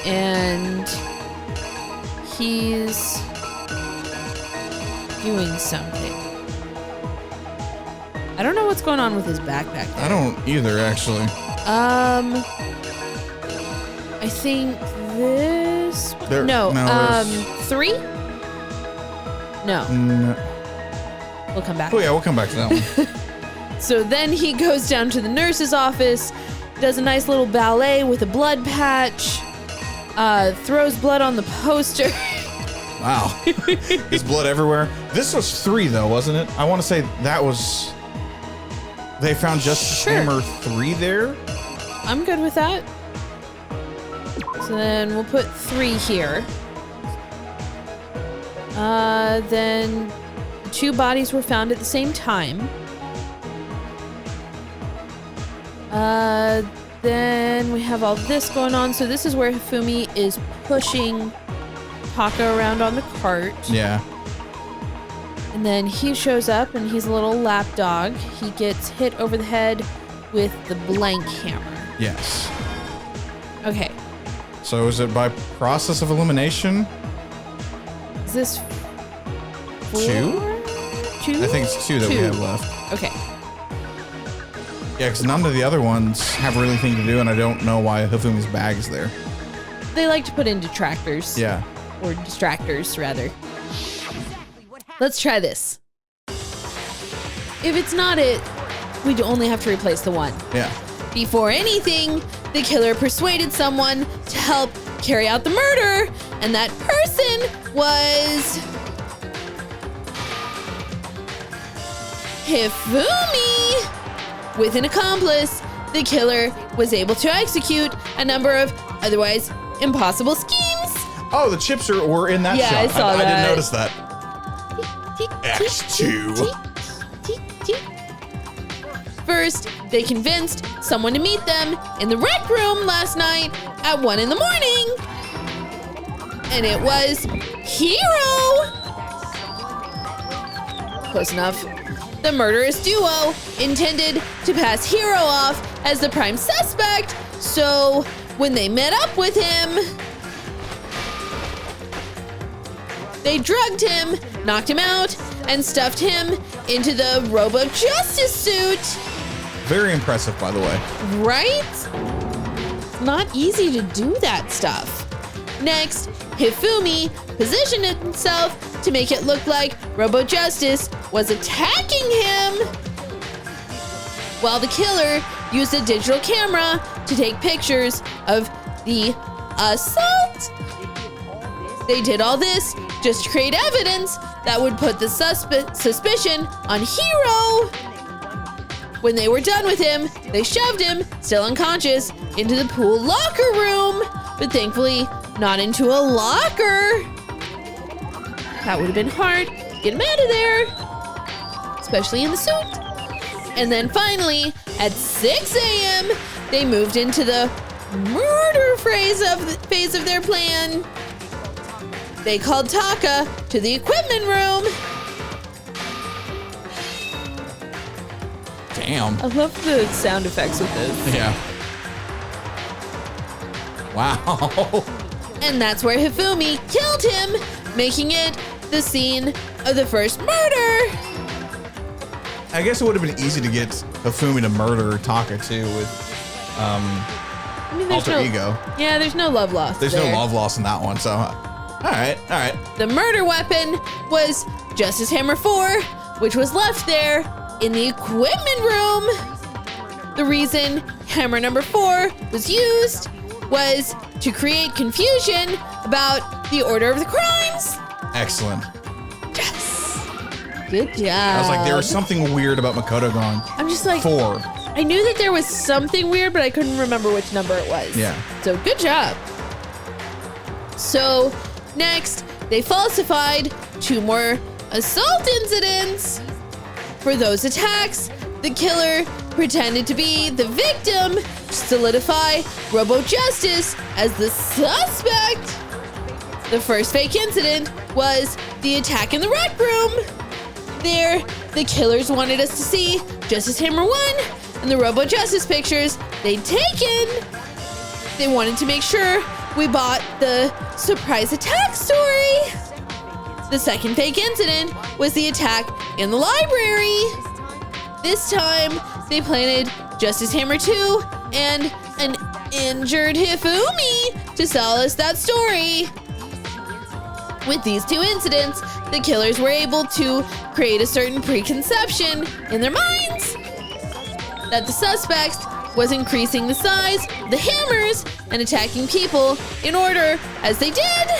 and he's doing something. I don't know what's going on with his backpack there. I don't either, actually. I think this. There- no. no, there's- 3. No, No. we'll come back. Oh yeah, we'll come back to that one. So then he goes down to the nurse's office, does a nice little ballet with a blood patch, throws blood on the poster. Wow. There's blood everywhere. This was 3 though, wasn't it? I want to say that was. They found Justice Sure. Hammer 3 there. I'm good with that. So then we'll put 3 here. Then 2 bodies were found at the same time. Then we have all this going on. So this is where Hifumi is pushing Taka around on the cart. Yeah. And then he shows up and he's a little lapdog. He gets hit over the head with the blank hammer. Yes. Okay. So is it by process of elimination? Is this 4? 2? 2? I think it's 2 that we 2. have left. Okay. Yeah, because none of the other ones have really anything to do, and I don't know why Hifumi's bag is there. They like to put in detractors. Yeah. Or distractors, rather. Let's try this. If it's not it, we'd only have to replace the 1. Yeah. Before anything, the killer persuaded someone to help carry out the murder, and that person was Hifumi. With an accomplice, the killer was able to execute a number of otherwise impossible schemes. Oh, the chips were in that Yeah, shot. I saw I didn't that. notice that. X2. First, they convinced someone to meet them in the rec room last night at 1 in the morning. And it was Hiro. Close enough. The murderous duo intended to pass Hiro off as the prime suspect, so when they met up with him, they drugged him, knocked him out, and stuffed him into the Robo Justice suit. Very impressive, by the way. Right? It's not easy to do that stuff. Next, Hifumi positioned himself to make it look like Robo Justice was attacking him, while the killer used a digital camera to take pictures of the assault. They did all this just to create evidence that would put the suspicion on Hiro. When they were done with him, they shoved him, still unconscious, into the pool locker room, but thankfully not into a locker. That would have been hard to get him out of there, especially in the suit. And then finally, at 6 a.m., they moved into the murder phase of their plan. They called Taka to the equipment room. Damn. I love the sound effects with this. Yeah. Wow. And that's where Hifumi killed him, making it the scene of the first murder. I guess it would have been easy to get Hifumi to murder Taka too with I mean, there's alter no ego. Yeah, there's no love lost. There's there. no love lost in that one, so all right. The murder weapon was Justice Hammer 4, which was left there in the equipment room. The reason Hammer number 4 was used was to create confusion about the order of the crimes. Excellent. Yes. Good job. I was like, there was something weird about Makoto going I'm just like, 4. I knew that there was something weird, but I couldn't remember which number it was. Yeah. So good job. So next, they falsified 2 more assault incidents. For those attacks, the killer pretended to be the victim to solidify Robo Justice as the suspect. The first fake incident was the attack in the rec room. There, the killers wanted us to see Justice Hammer 1 and the Robo Justice pictures they'd taken. They wanted to make sure we bought the surprise attack story. The second fake incident was the attack in the library. This time, they planted Justice Hammer 2 and an injured Hifumi to sell us that story. With these two incidents, the killers were able to create a certain preconception in their minds that the suspect was increasing the size of the hammers and attacking people in order as they did.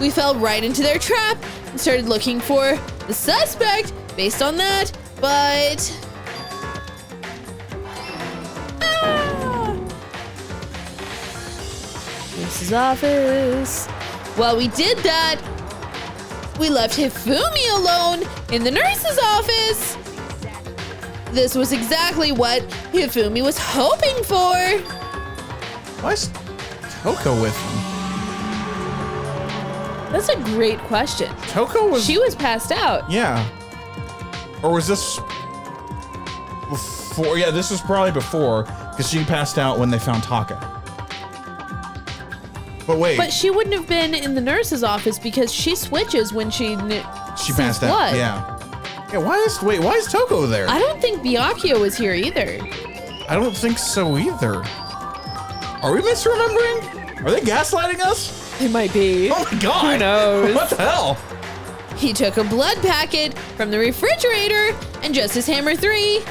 We fell right into their trap and started looking for the suspect based on that, but... Nurse's office. While we did that, we left Hifumi alone in the nurse's office. This was exactly what Hifumi was hoping for. Why is Toko with him? That's a great question. Toko was... She was passed out. Yeah. Or was this before? Yeah, this was probably before, because she passed out when they found Taka. But wait. But she wouldn't have been in the nurse's office because she switches when she passed out. Yeah. Yeah, why is Toko there? I don't think Byakuya was here either. I don't think so either. Are we misremembering? Are they gaslighting us? It might be. Oh my god. Who knows? What the hell? He took a blood packet from the refrigerator and Justice Hammer 3.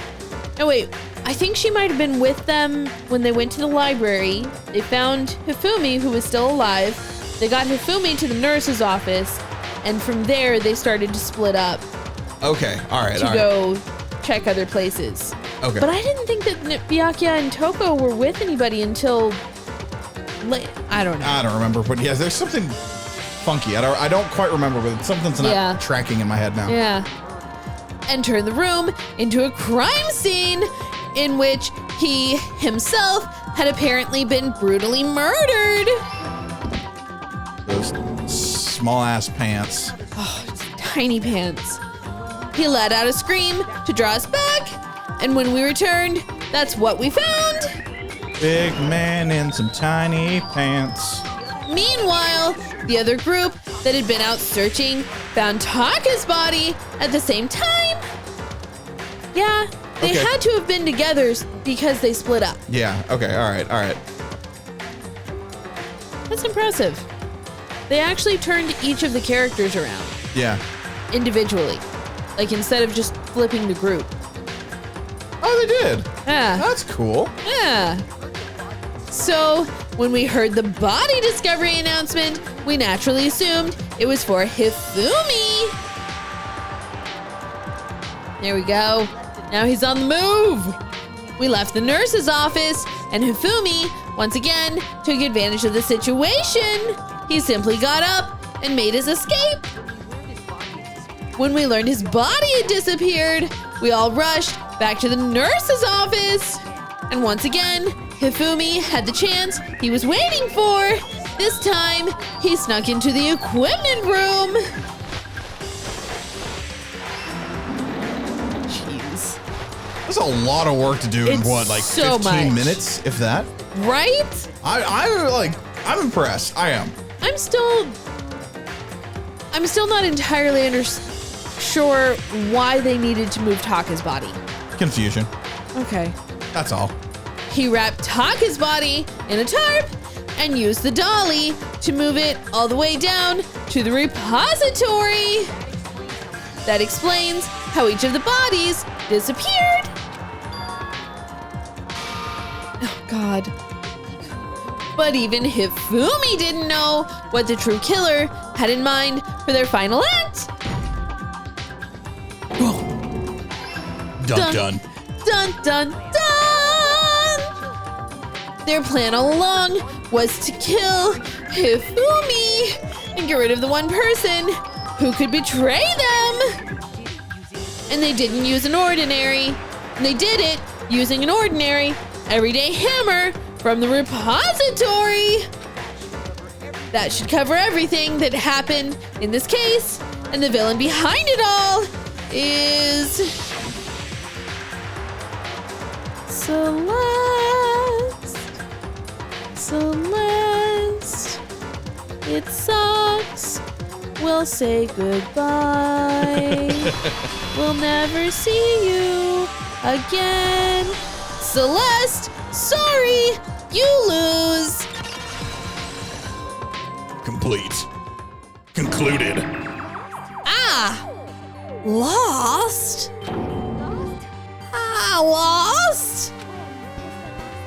Oh wait, I think she might have been with them when they went to the library. They found Hifumi, who was still alive. They got Hifumi to the nurse's office, and from there they started to split up Okay, alright, to go check other places. Okay. But I didn't think that Byakuya and Toko were with anybody until late. I don't know. I don't remember, but yeah, there's something funky. I don't quite remember, but something's not tracking in my head now. Yeah. And turned the room into a crime scene in which he himself had apparently been brutally murdered. Those small ass pants. Oh, tiny pants. He let out a scream to draw us back, and when we returned, that's what we found. Big man in some tiny pants. Meanwhile, the other group that had been out searching found Taka's body at the same time. Yeah, they had to have been together because they split up. Yeah, okay, alright. That's impressive. They actually turned each of the characters around Yeah. individually. Like instead of just flipping the group. Oh, they did? Yeah. That's cool. Yeah. So, when we heard the body discovery announcement, we naturally assumed it was for Hifumi. There we go. Now he's on the move. We left the nurse's office, and Hifumi, once again, took advantage of the situation. He simply got up and made his escape. When we learned his body had disappeared, we all rushed back to the nurse's office. And once again, Hifumi had the chance he was waiting for. This time, he snuck into the equipment room. Jeez. That's a lot of work to do in It's what, like so 15 much. minutes, if that? Right? I'm impressed. I am. I'm still not entirely sure why they needed to move Taka's body. Confusion. Okay. That's all. He wrapped Taka's body in a tarp and used the dolly to move it all the way down to the repository. That explains how each of the bodies disappeared. Oh, God. But even Hifumi didn't know what the true killer had in mind for their final act. Dun. Dun, dun, dun! Their plan all along was to kill Hifumi and get rid of the one person who could betray them. And they didn't use an ordinary. They did it using an ordinary, everyday hammer from the repository. That should cover everything that happened in this case. And the villain behind it all is Celeste. It sucks. we'll say goodbye. We'll never see you again. Celeste, sorry, you lose. Complete. Concluded. Ah, lost? I lost?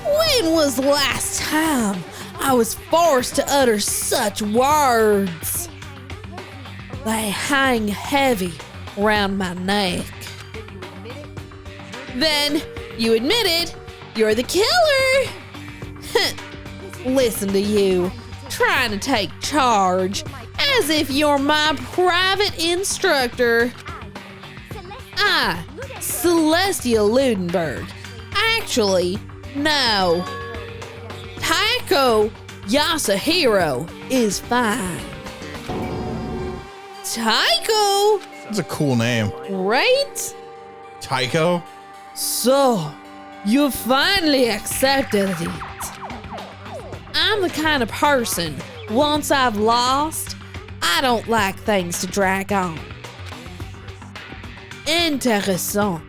When was the last time I was forced to utter such words? They hang heavy around my neck. Then you admitted you're the killer. Listen to you, trying to take charge as if you're my private instructor. Celestia Ludenberg. Actually, no. Taiko Yasuhiro is fine. Taiko, That's a cool name. right? Tycho? So, you finally accepted it. I'm the kind of person, once I've lost, I don't like things to drag on. Intéressant.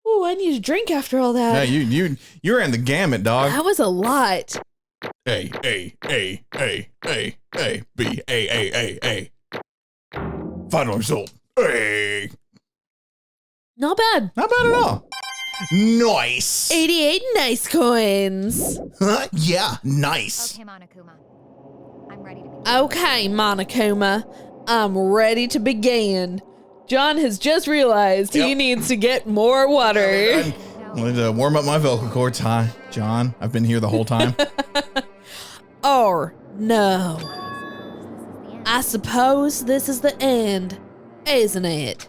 Ooh, I need a drink after all Yeah, that. you ran the gamut, dog. That was a lot. A, B, A. Final result. A. Not bad. Not bad at all. Nice. 88 nice coins. Yeah, nice. Okay, Monokuma. I'm ready to begin. Okay, Monokuma, I'm ready to begin. John has just realized he Yep. needs to get more water. I wanted to warm up my vocal cords. Hi, John. I've been here the whole time. Or no. I suppose this is the end, isn't it?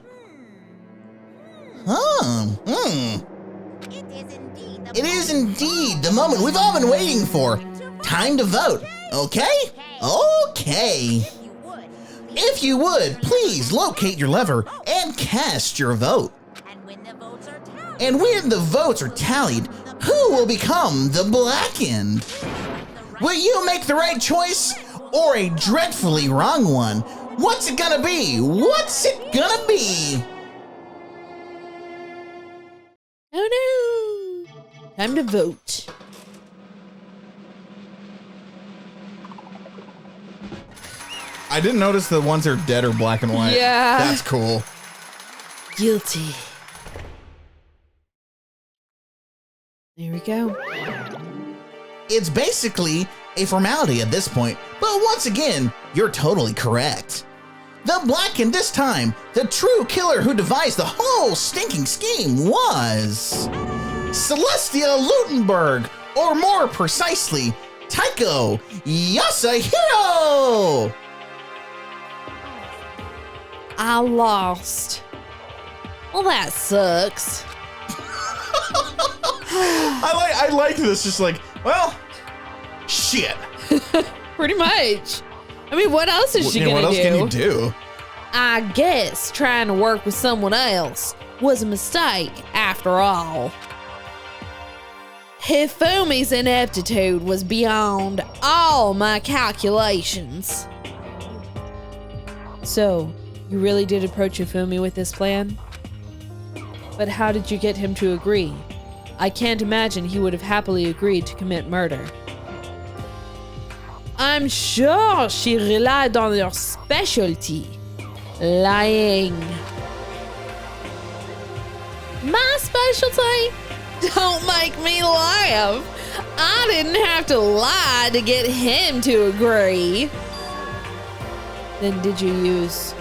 It is indeed the moment we've all been waiting for. Time to vote. Okay? Okay. If you would, please locate your lever and cast your vote. And when the votes are tallied, who will become the blackened? Will you make the right choice or a dreadfully wrong one? What's it gonna be? What's it gonna be? Oh no. Time to vote. I didn't notice the ones that are dead or black and white. Yeah. That's cool. Guilty. There we go. It's basically a formality at this point, but once again, you're totally correct. The blackened this time, the true killer who devised the whole stinking scheme was Celestia Lutenberg, or more precisely, Taiko Yasuhiro! I lost. Well, that sucks. I like this. Just like, well, shit. Pretty much. I mean, what else is she Yeah, gonna what else do? can you do? I guess trying to work with someone else was a mistake after all. Hifumi's ineptitude was beyond all my calculations. So, you really did approach Hifumi with this plan? But how did you get him to agree? I can't imagine he would have happily agreed to commit murder. I'm sure she relied on your specialty. Lying. My specialty? Don't make me laugh. I didn't have to lie to get him to agree. Then did you use,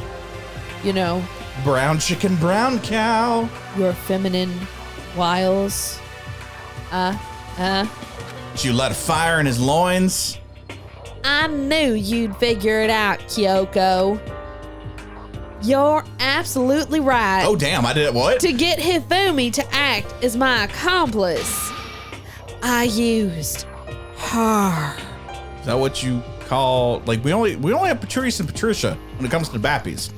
Brown chicken, brown cow. your feminine wiles? Did you light a fire in his loins? I knew you'd figure it out, Kyoko. You're absolutely right. Oh, damn. I did it. What? To get Hifumi to act as my accomplice, I used her. Is that what you call, like, we only have Patrice and Patricia when it comes to Bappies.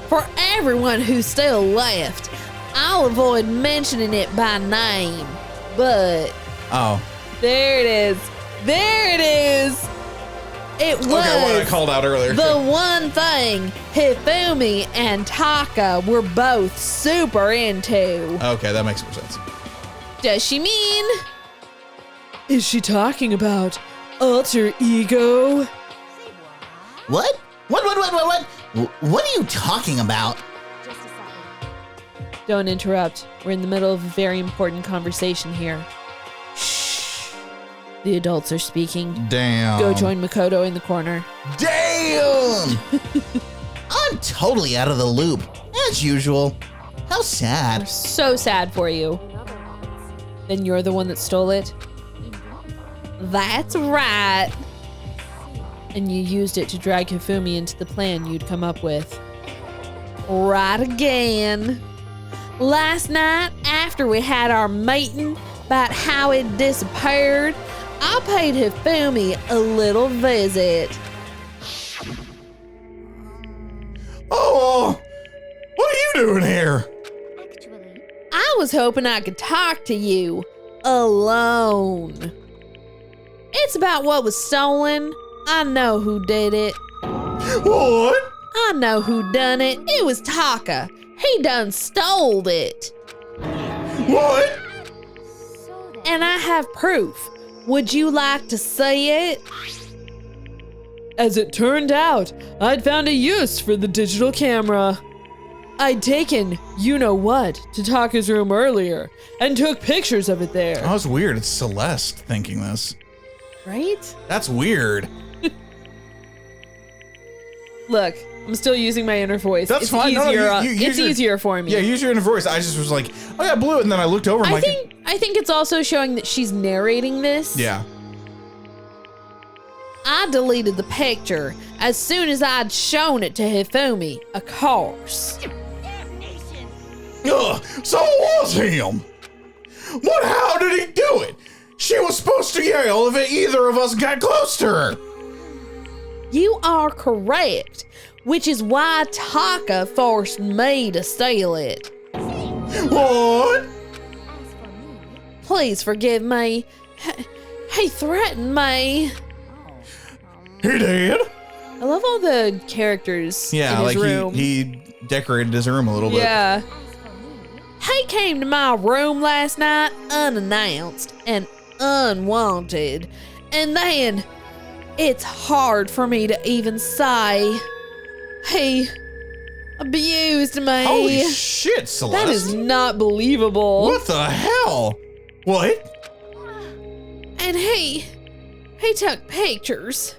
For everyone who's still left, I'll avoid mentioning it by name. But Oh. there it is. There it is. It was Okay, what I called out earlier. the one thing Hifumi and Taka were both super into. Okay, that makes more sense. Does she mean? Is she talking about alter ego? What? What? What are you talking about? Just a second. Don't interrupt. We're in the middle of a very important conversation here. Shh. The adults are speaking. Damn. Go join Makoto in the corner. Damn! I'm totally out of the loop, as usual. How We're sad. so sad for you. Then you're the one that stole it? That's right. And you used it to drag Hifumi into the plan you'd come up with. Right again. Last night, after we had our meeting about how it disappeared, I paid Hifumi a little visit. Oh, what are you doing here? Actually, I was hoping I could talk to you alone. It's about what was stolen. I know who did it. What? I know who done it. It was Taka. He done stole it. What? so then, And I have proof. Would you like to see it? As it turned out, I'd found a use for the digital camera. I'd taken you-know-what to Taka's room earlier and took pictures of it there. Oh, it's weird. It's Celeste thinking this. Right? That's weird. Look, I'm still using my inner voice. That's it's fine. No, Easier, you use it's your- easier for me. Yeah, use your inner voice. I just was like, oh yeah, blue, and then I looked over. I'm I think it's also showing that she's narrating this. yeah. I deleted the picture as soon as I'd shown it to Hifumi, of course. Ugh, so it was him. What? How did he do it? She was supposed to yell if either of us got close to her. You are correct, which is why Taka forced me to steal it. What? as for me, Please forgive me. He threatened me. He did? I love all the characters Yeah, in his like room. he decorated his room a little bit. Yeah. as for me, He came to my room last night unannounced and unwanted. And then it's hard for me to even say he abused me. Holy shit, Celeste. That is not believable. What the hell? What? And he took pictures.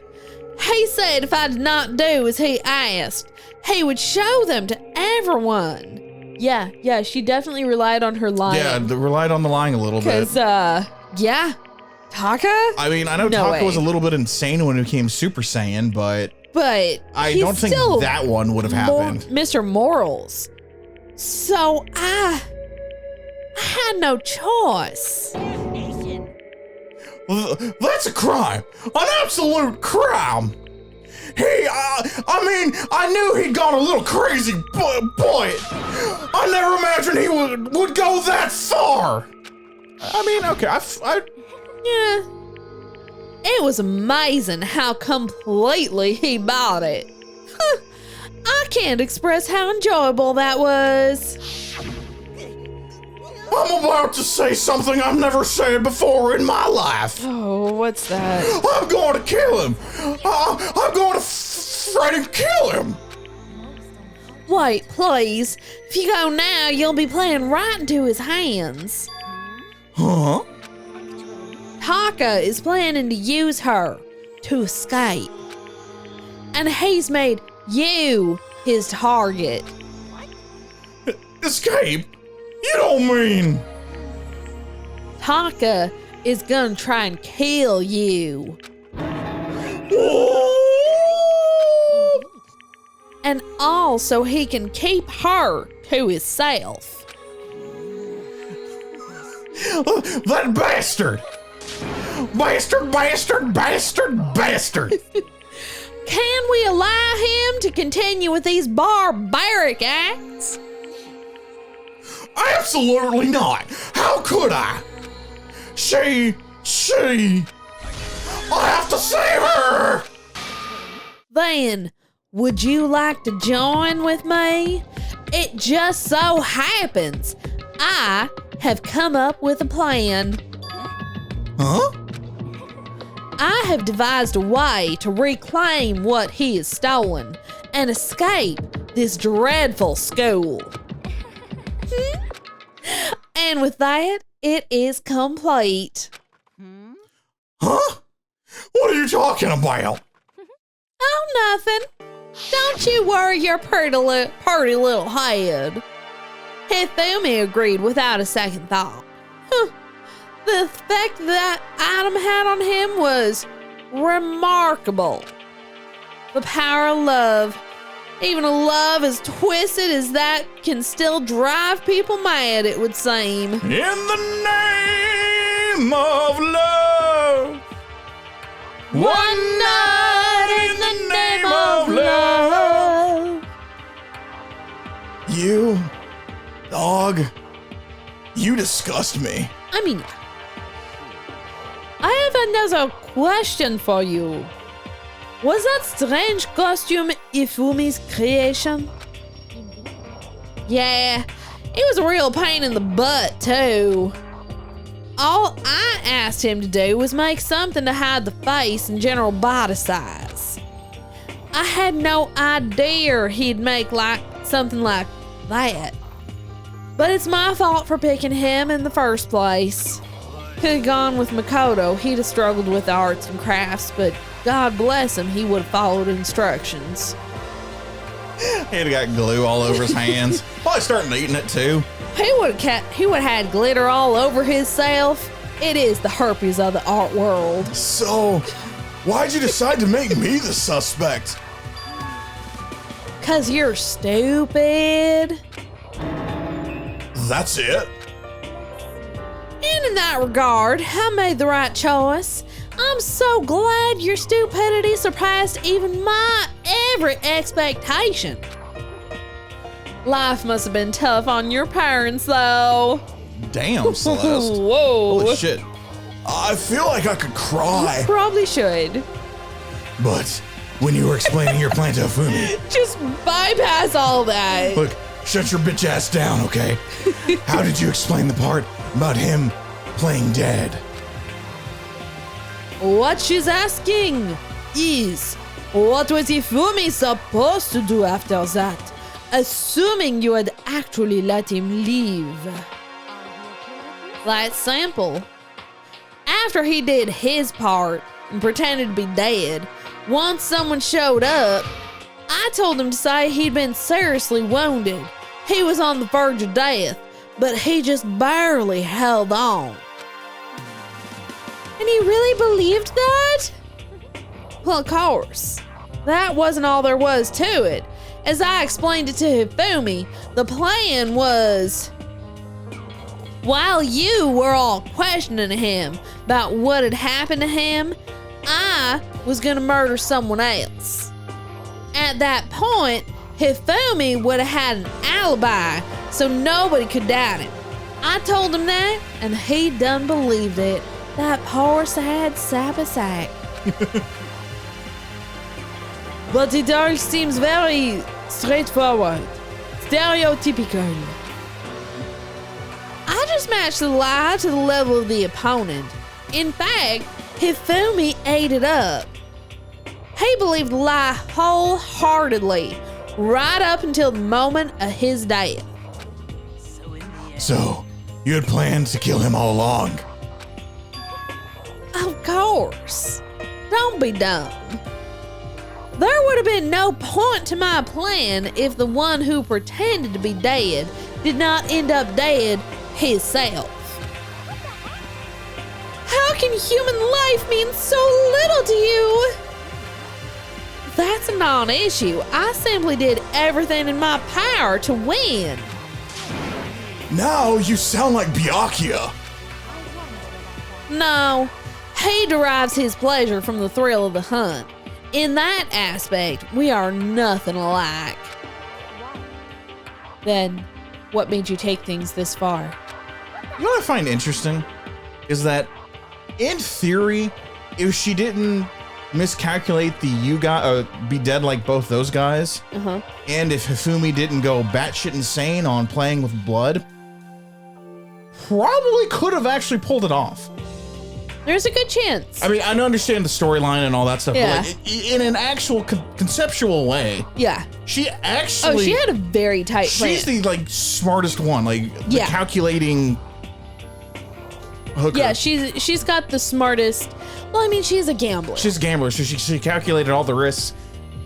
He said if I did not do as he asked, he would show them to everyone. Yeah, she definitely relied on her lying. Yeah, relied on the lying a little bit. Because, yeah, Taka? I mean, I know No Taka was a way. little bit insane when he became Super Saiyan, but But I he's don't think still that one would have happened. Mr. Morals. So I had no choice. That's a crime. An absolute crime. I knew he'd gone a little crazy, but I never imagined he would go that far. I mean, okay, Yeah. It was amazing how completely he bought it. Huh. I can't express how enjoyable that was. I'm about to say something I've never said before in my life. Oh, what's that? I'm going to kill him. I'm going to fight and kill him. Wait, please. If you go now, you'll be playing right into his hands. Huh? Taka is planning to use her to escape. And he's made you his target. Escape? You don't mean... Taka is gonna try and kill you. And all so he can keep her to himself. That bastard! Bastard! Can we allow him to continue with these barbaric acts? Absolutely not! How could I? She... I have to save her! Then, would you like to join with me? It just so happens I have come up with a plan. Huh? I have devised a way to reclaim what he has stolen and escape this dreadful school. And with that, it is complete. Huh? What are you talking about? Oh, nothing. Don't you worry your pretty little head. Hifumi agreed without a second thought. The effect that item had on him was remarkable. The power of love, even a love as twisted as that, can still drive people mad, it would seem. In the name of love. One night in the name of love. You, dog, you disgust me. I mean, I have another question for you. Was that strange costume Ifumi's creation? Yeah, it was a real pain in the butt, too. All I asked him to do was make something to hide the face and general body size. I had no idea he'd make something like that. But it's my fault for picking him in the first place. Could have gone with Makoto. He'd have struggled with arts and crafts, but God bless him, he would have followed instructions. He'd got glue all over his hands. Probably starting eating it too. He would have had glitter all over himself. It is the herpes of the art world. So, why'd you decide to make me the suspect? 'Cause you're stupid. That's it? And in that regard, I made the right choice. I'm so glad your stupidity surpassed even my every expectation. Life must have been tough on your parents, though. Damn, Celeste. Whoa. Holy shit. I feel like I could cry. Probably should. But when you were explaining your plan to Hifumi, Just bypass all that. look, shut your bitch ass down, okay? How did you explain the part about him playing dead? What she's asking is, what was Ifumi supposed to do after that? Assuming you had actually let him leave. That's simple. After he did his part and pretended to be dead, once someone showed up, I told him to say he'd been seriously wounded. He was on the verge of death, but he just barely held on. And he really believed that? Well, of course. That wasn't all there was to it. As I explained it to Hifumi, the plan was, while you were all questioning him about what had happened to him, I was gonna murder someone else. At that point, Hifumi would have had an alibi, so nobody could doubt him. I told him that, and he done believed it. That poor sad sappy sack. But it all seems very straightforward. Stereotypical. I just matched the lie to the level of the opponent. In fact, Hifumi ate it up. He believed the lie wholeheartedly, right up until the moment of his death. So, you had planned to kill him all along. Of course. Don't be dumb. There would have been no point to my plan if the one who pretended to be dead did not end up dead himself. How can human life mean so little to you? That's a non-issue. I simply did everything in my power to win. Now you sound like Byakuya. No, he derives his pleasure from the thrill of the hunt. In that aspect, we are nothing alike. Then, what made you take things this far? You know what I find interesting is that, in theory, if she didn't miscalculate the be dead like both those guys, and if Hifumi didn't go batshit insane on playing with blood, probably could have actually pulled it off. There's a good chance. I mean, I understand the storyline and all that stuff, Yeah. but like, in an actual conceptual way, Yeah. she actually... Oh, she had a very tight plan. She's the, like, smartest one, like, the Yeah. calculating hooker. Yeah, she's got the smartest. Well, I mean, she's a gambler. She's a gambler, so she calculated all the risks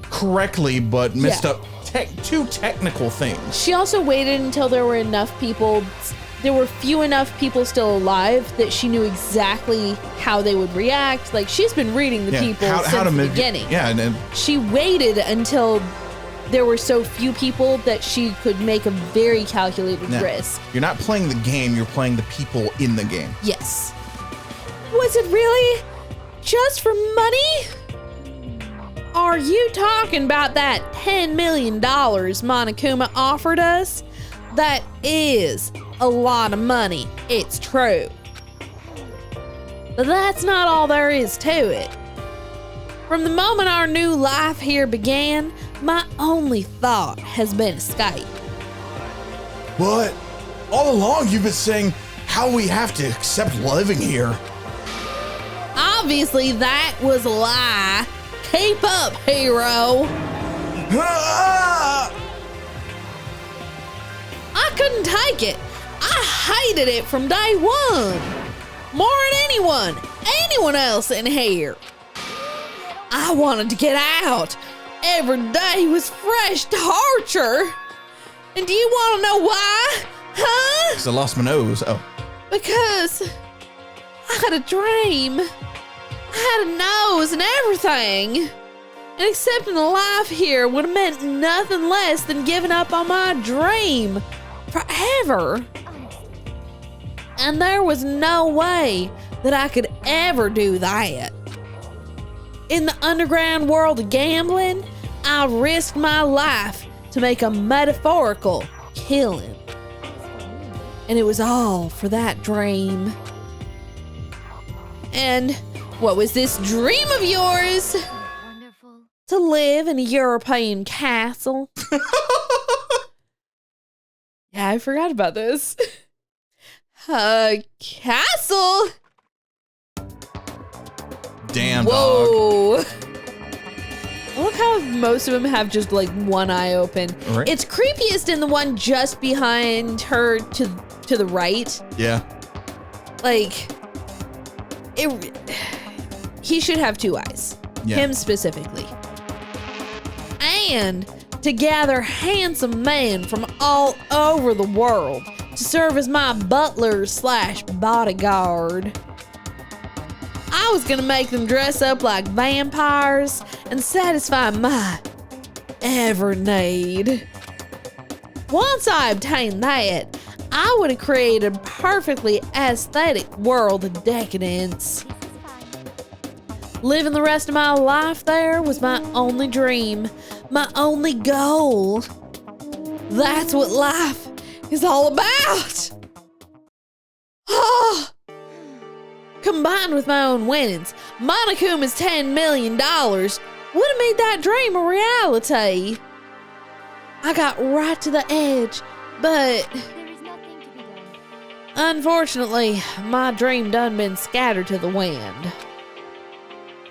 correctly, but missed Yeah. up two technical things. She also waited until there were enough people. There were few enough people still alive that she knew exactly how they would react. Like, she's been reading the people since the beginning. Yeah, and She waited until there were so few people that she could make a very calculated risk. you're not playing the game, you're playing the people in the game. Yes. Was it really just for money? Are you talking about that $10 million Monokuma offered us? That is a lot of money. It's true. But that's not all there is to it. From the moment our new life here began, my only thought has been escape. But all along you've been saying how we have to accept living here. Obviously, that was a lie. Keep up, hero. Ah! I couldn't take it. I hated it from day one. More than anyone else in here. I wanted to get out. Every day was fresh torture. And do you want to know why? Huh? Because I lost my nose. Oh. Because I had a dream. I had a nose and everything. And accepting a life here would have meant nothing less than giving up on my dream forever. And there was no way that I could ever do that. In the underground world of gambling, I risked my life to make a metaphorical killing. And it was all for that dream. And what was this dream of yours? Wonderful. To live in a European castle. Yeah, I forgot about this. A castle? Damn, dog. Whoa. Look how most of them have just like one eye open. Right. It's creepiest in the one just behind her to the right. Yeah. Like, he should have two eyes. Yeah. Him specifically. And to gather handsome men from all over the world to serve as my butler / bodyguard. I was gonna make them dress up like vampires and satisfy my every need. Once I obtained that, I would have created a perfectly aesthetic world of decadence. Living the rest of my life there was my only dream, my only goal. That's what life is all about. Oh. Combined with my own winnings, Monokuma's $10 million would have made that dream a reality. I got right to the edge, but There is nothing to be done. unfortunately, my dream done been scattered to the wind.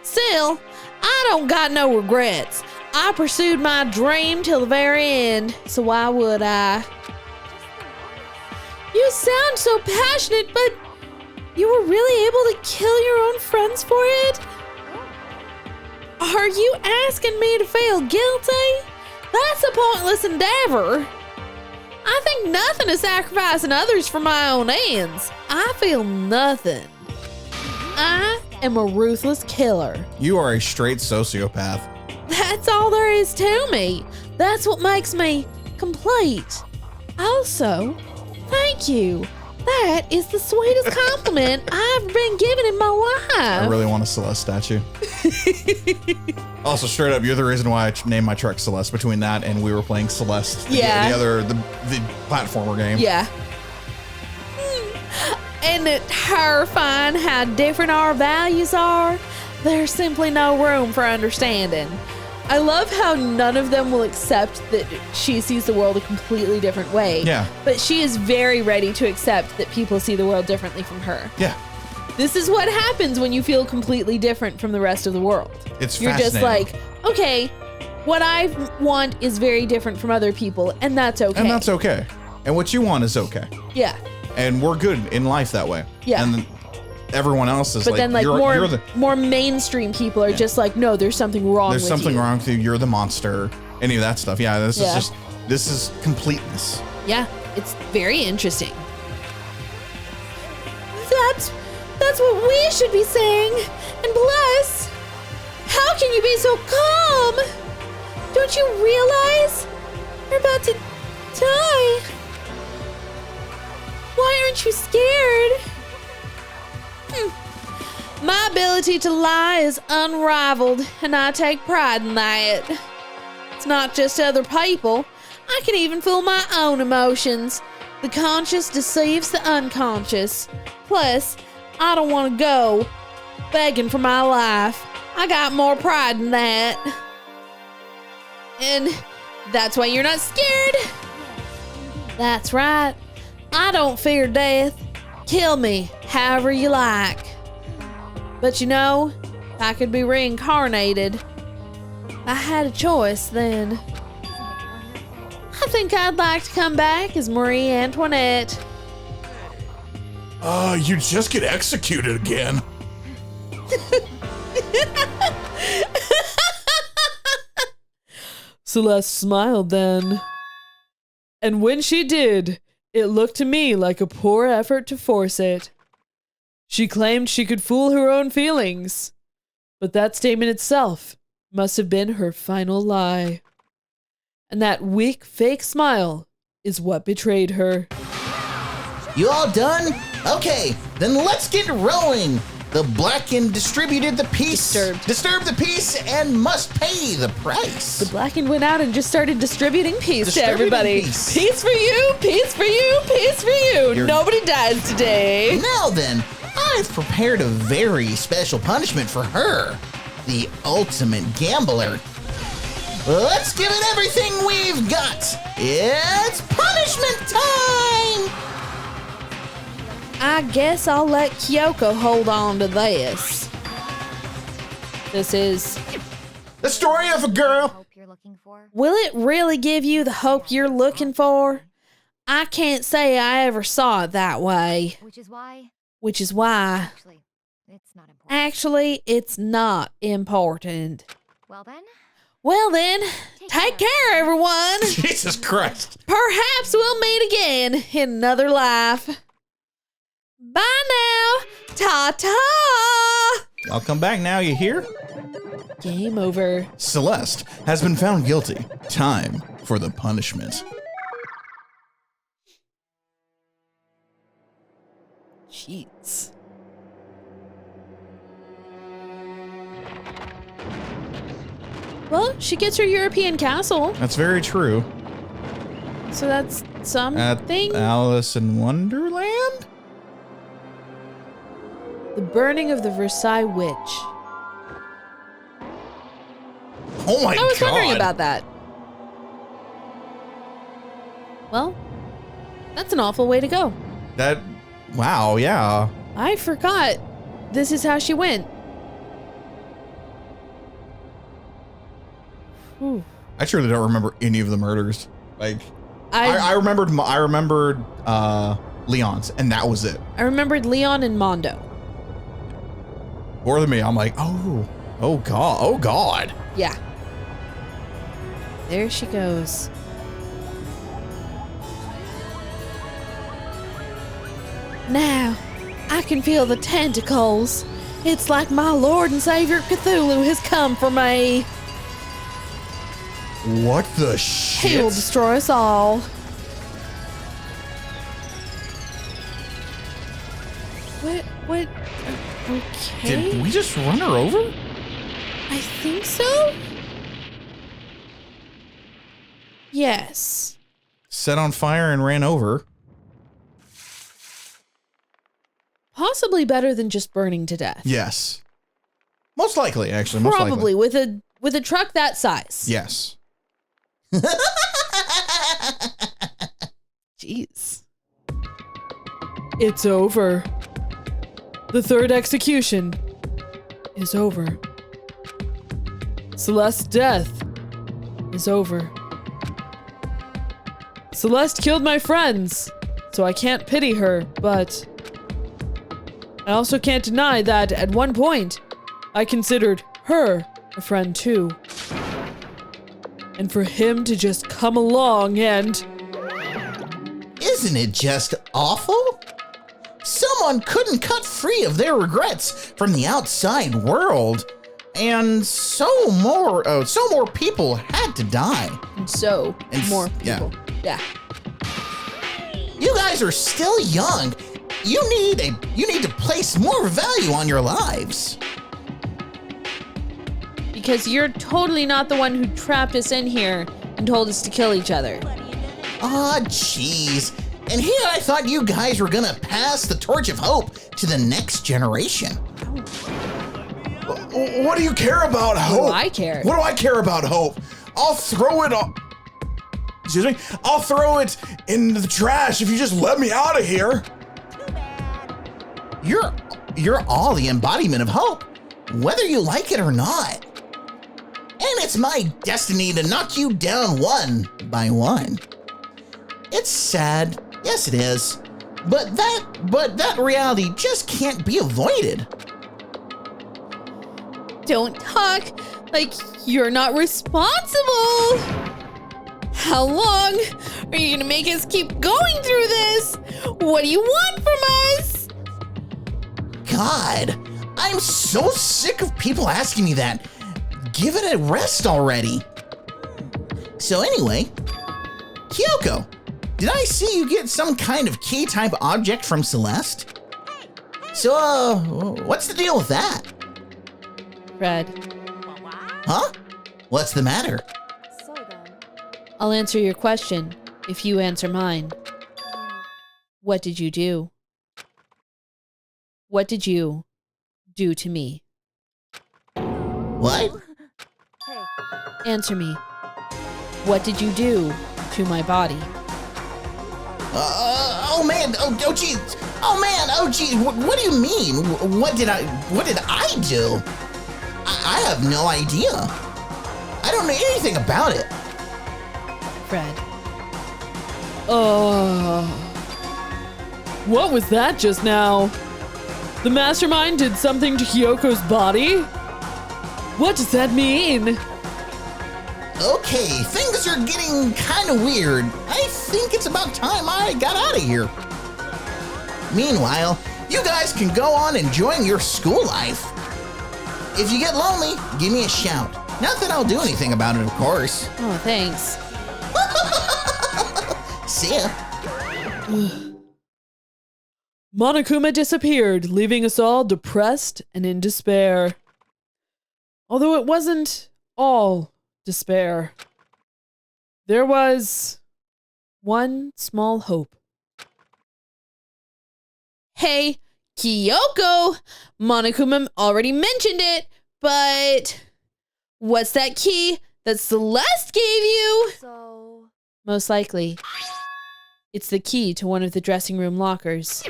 Still, I don't got no regrets. I pursued my dream till the very end, so why would I? You sound so passionate, but you were really able to kill your own friends for it? Are you asking me to feel guilty? That's a pointless endeavor. I think nothing is sacrificing others for my own ends. I feel nothing. I am a ruthless killer. You are a straight sociopath. That's all there is to me. That's what makes me complete. Also, thank you. That is the sweetest compliment I've been given in my I life. really want a Celeste statue. Also, straight up, you're the reason why I named my truck Celeste. Between that and we were playing Celeste, Yeah. the platformer game. Yeah. Isn't it terrifying how different our values are? There's simply no room for understanding. I love how none of them will accept that she sees the world a completely different way. Yeah. But she is very ready to accept that people see the world differently from her. Yeah. This is what happens when you feel completely different from the rest of the world. You're just like, okay, what I want is very different from other people, and that's okay. And that's okay. And what you want is okay. Yeah. And we're good in life that way. Yeah. And everyone else is But like, then, like, more mainstream people are just like, no, there's something wrong with you. there's something wrong with you. You're the monster. Any of that stuff. Yeah, this is completeness. Yeah, it's very interesting. That's what we should be saying. And plus, how can you be so calm? Don't you realize you're about to die? Why aren't you scared? My ability to lie is unrivaled, and I take pride in that. It's not just other people. I can even fool my own emotions. The conscious deceives the unconscious. Plus, I don't want to go begging for my life. I got more pride in that. And that's why you're not scared? That's right. I don't fear death. Kill me however you like. But you know, if I could be reincarnated, if I had a choice, then I think I'd like to come back as Marie Antoinette. You just get executed again. Celeste smiled then. And when she did, it looked to me like a poor effort to force it. She claimed she could fool her own feelings, but that statement itself must have been her final lie. And that weak, fake smile is what betrayed her. You all done? Okay, then let's get rolling. The Blackened distributed the piece. Disturbed the piece and must pay the price. The Blackened went out and just started distributing peace to everybody. Peace. Peace for you, peace for you, peace for you. Nobody dies today. Now then, I've prepared a very special punishment for her. The ultimate gambler. Let's give it everything we've got. It's punishment time! I guess I'll let Kyoko hold on to this. This is... The story of a girl. Hope you're looking for. Will it really give you the hope you're looking for? I can't say I ever saw it that way. Which is why. Actually, it's not important. Well then. Take care, everyone. Jesus Christ. Perhaps we'll meet again in another life. Bye now. Ta-ta. I'll come back now, you hear? Game over. Celeste has been found guilty. Time for the punishment. Cheats. Well, she gets her European castle, That's very true. so that's At something. Alice in Wonderland? The burning of the Versailles Witch. Oh my god. I was wondering about that. Well, that's an awful way to go. Wow, yeah. I forgot. This is how she went. Whew. I truly don't remember any of the murders. Like, I remembered Leon's, and that was it. I remembered Leon and Mondo. More than me, I'm like, oh god. Yeah. There she goes. Now, I can feel the tentacles. It's like my Lord and Savior Cthulhu has come for me. What the He will shit? destroy us all. What? Okay. Did we just run her over? I think so? Yes. Set on fire and ran over. Possibly better than just burning to death. Yes. Most likely, actually. Most Probably likely. with a truck that size. Yes. Jeez. It's over. The third execution is over. Celeste's death is over. Celeste killed my friends, so I can't pity her, but I also can't deny that at one point, I considered her a friend too. And for him to just come along and... Isn't it just awful? Someone couldn't cut free of their regrets from the outside world, and so more people had to die. So, And more yeah. people. Yeah. You guys are still young. You need to place more value on your lives. Because you're totally not the one who trapped us in here and told us to kill each other. Aw, jeez. And here I thought you guys were gonna pass the torch of hope to the next generation. What do you care about hope? I care? What do I care about hope? I'll throw it on. Excuse me? I'll throw it in the trash if you just let me out of here. You're all the embodiment of hope, whether you like it or not. And it's my destiny to knock you down one by one. It's sad, yes it is, but that reality just can't be avoided. Don't talk like you're not responsible. How long are you gonna make us keep going through this? What do you want from us? God, I'm so sick of people asking me that. Give it a rest already. So anyway, Kyoko, did I see you get some kind of key type object from Celeste? So, what's the deal with that? Fred, Huh? What's the matter? So then, I'll answer your question if you answer mine. What did you do? What did you do to me? What? hey, Answer me. What did you do to my body? Oh man, oh geez. Oh man, oh geez, what do you mean? What did I do? I have no idea. I don't know anything about it. Fred. What was that just now? The mastermind did something to Kyoko's body? What does that mean? Okay, things are getting kind of weird. I think it's about time I got out of here. Meanwhile, you guys can go on enjoying your school life. If you get lonely, give me a shout. Not that I'll do anything about it, of course. Oh, thanks. See ya. Monokuma disappeared, leaving us all depressed and in despair. Although it wasn't all despair. There was one small hope. Hey, Kyoko! Monokuma already mentioned it, but what's that key that Celeste gave you? so Most likely, it's the key to one of the dressing room lockers.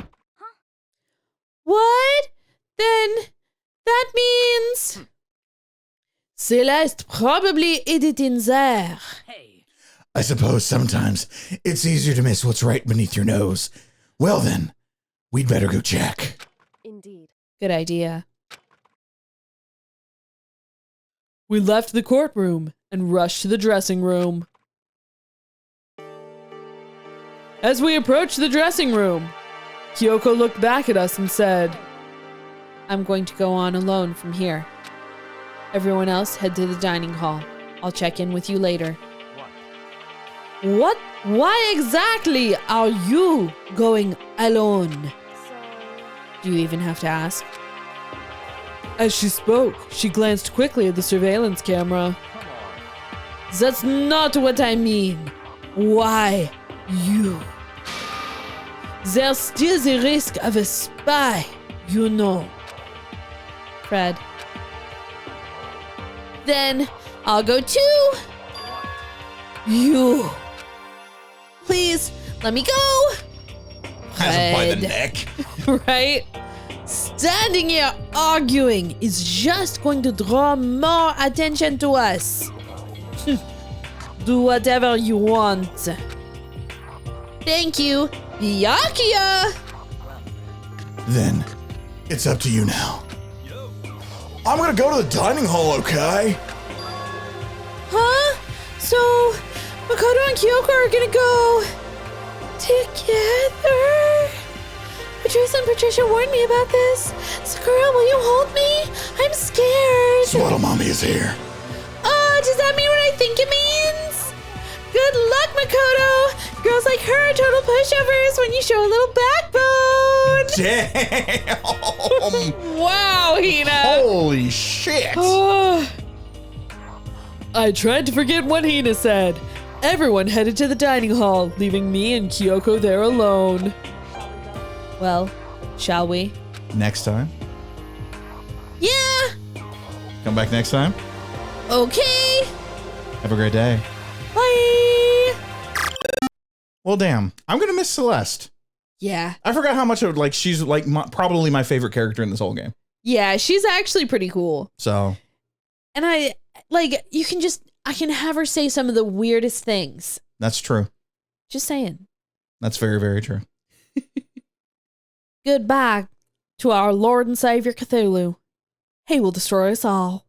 What? Then that means Celeste probably hid it in there. I suppose sometimes it's easier to miss what's right beneath your nose. Well then, we'd better go check. indeed. Good idea. We left the courtroom and rushed to the dressing room. As we approached the dressing room, Kyoko looked back at us and said, I'm going to go on alone from here. Everyone else head to the dining hall. I'll check in with you later. What? Why exactly are you going alone? So Do you even have to ask? As she spoke, she glanced quickly at the surveillance camera. That's not what I mean. Why you? There's still the risk of a spy, you know. Fred, Then I'll go too. You. Please, let me go. Has him by the Red. neck. Right? Standing here arguing is just going to draw more attention to us. Do whatever you want. Thank you, Byakuya. Then, it's up to you now. I'm gonna go to the dining hall, okay? Huh? So, Makoto and Kyoko are gonna go together? Patrice and Patricia warned me about this. Sakura, will you hold me? I'm scared. Swaddle Mommy is here. Does that mean what I think it means? Good luck, Makoto. Girls like her are total pushovers when you show a little backbone. Damn! Wow, Hina. Holy shit! I tried to forget what Hina said. Everyone headed to the dining hall, leaving me and Kyoko there alone. Well, shall we? Next time. Yeah. Come back next time. Okay. Have a great day. Bye. Well, damn. I'm gonna miss Celeste. Yeah. I forgot how much of like she's like probably my favorite character in this whole game. Yeah, she's actually pretty cool. So. And I can have her say some of the weirdest things. That's true. Just saying. That's very, very true. Goodbye to our Lord and Savior Cthulhu. He will destroy us all.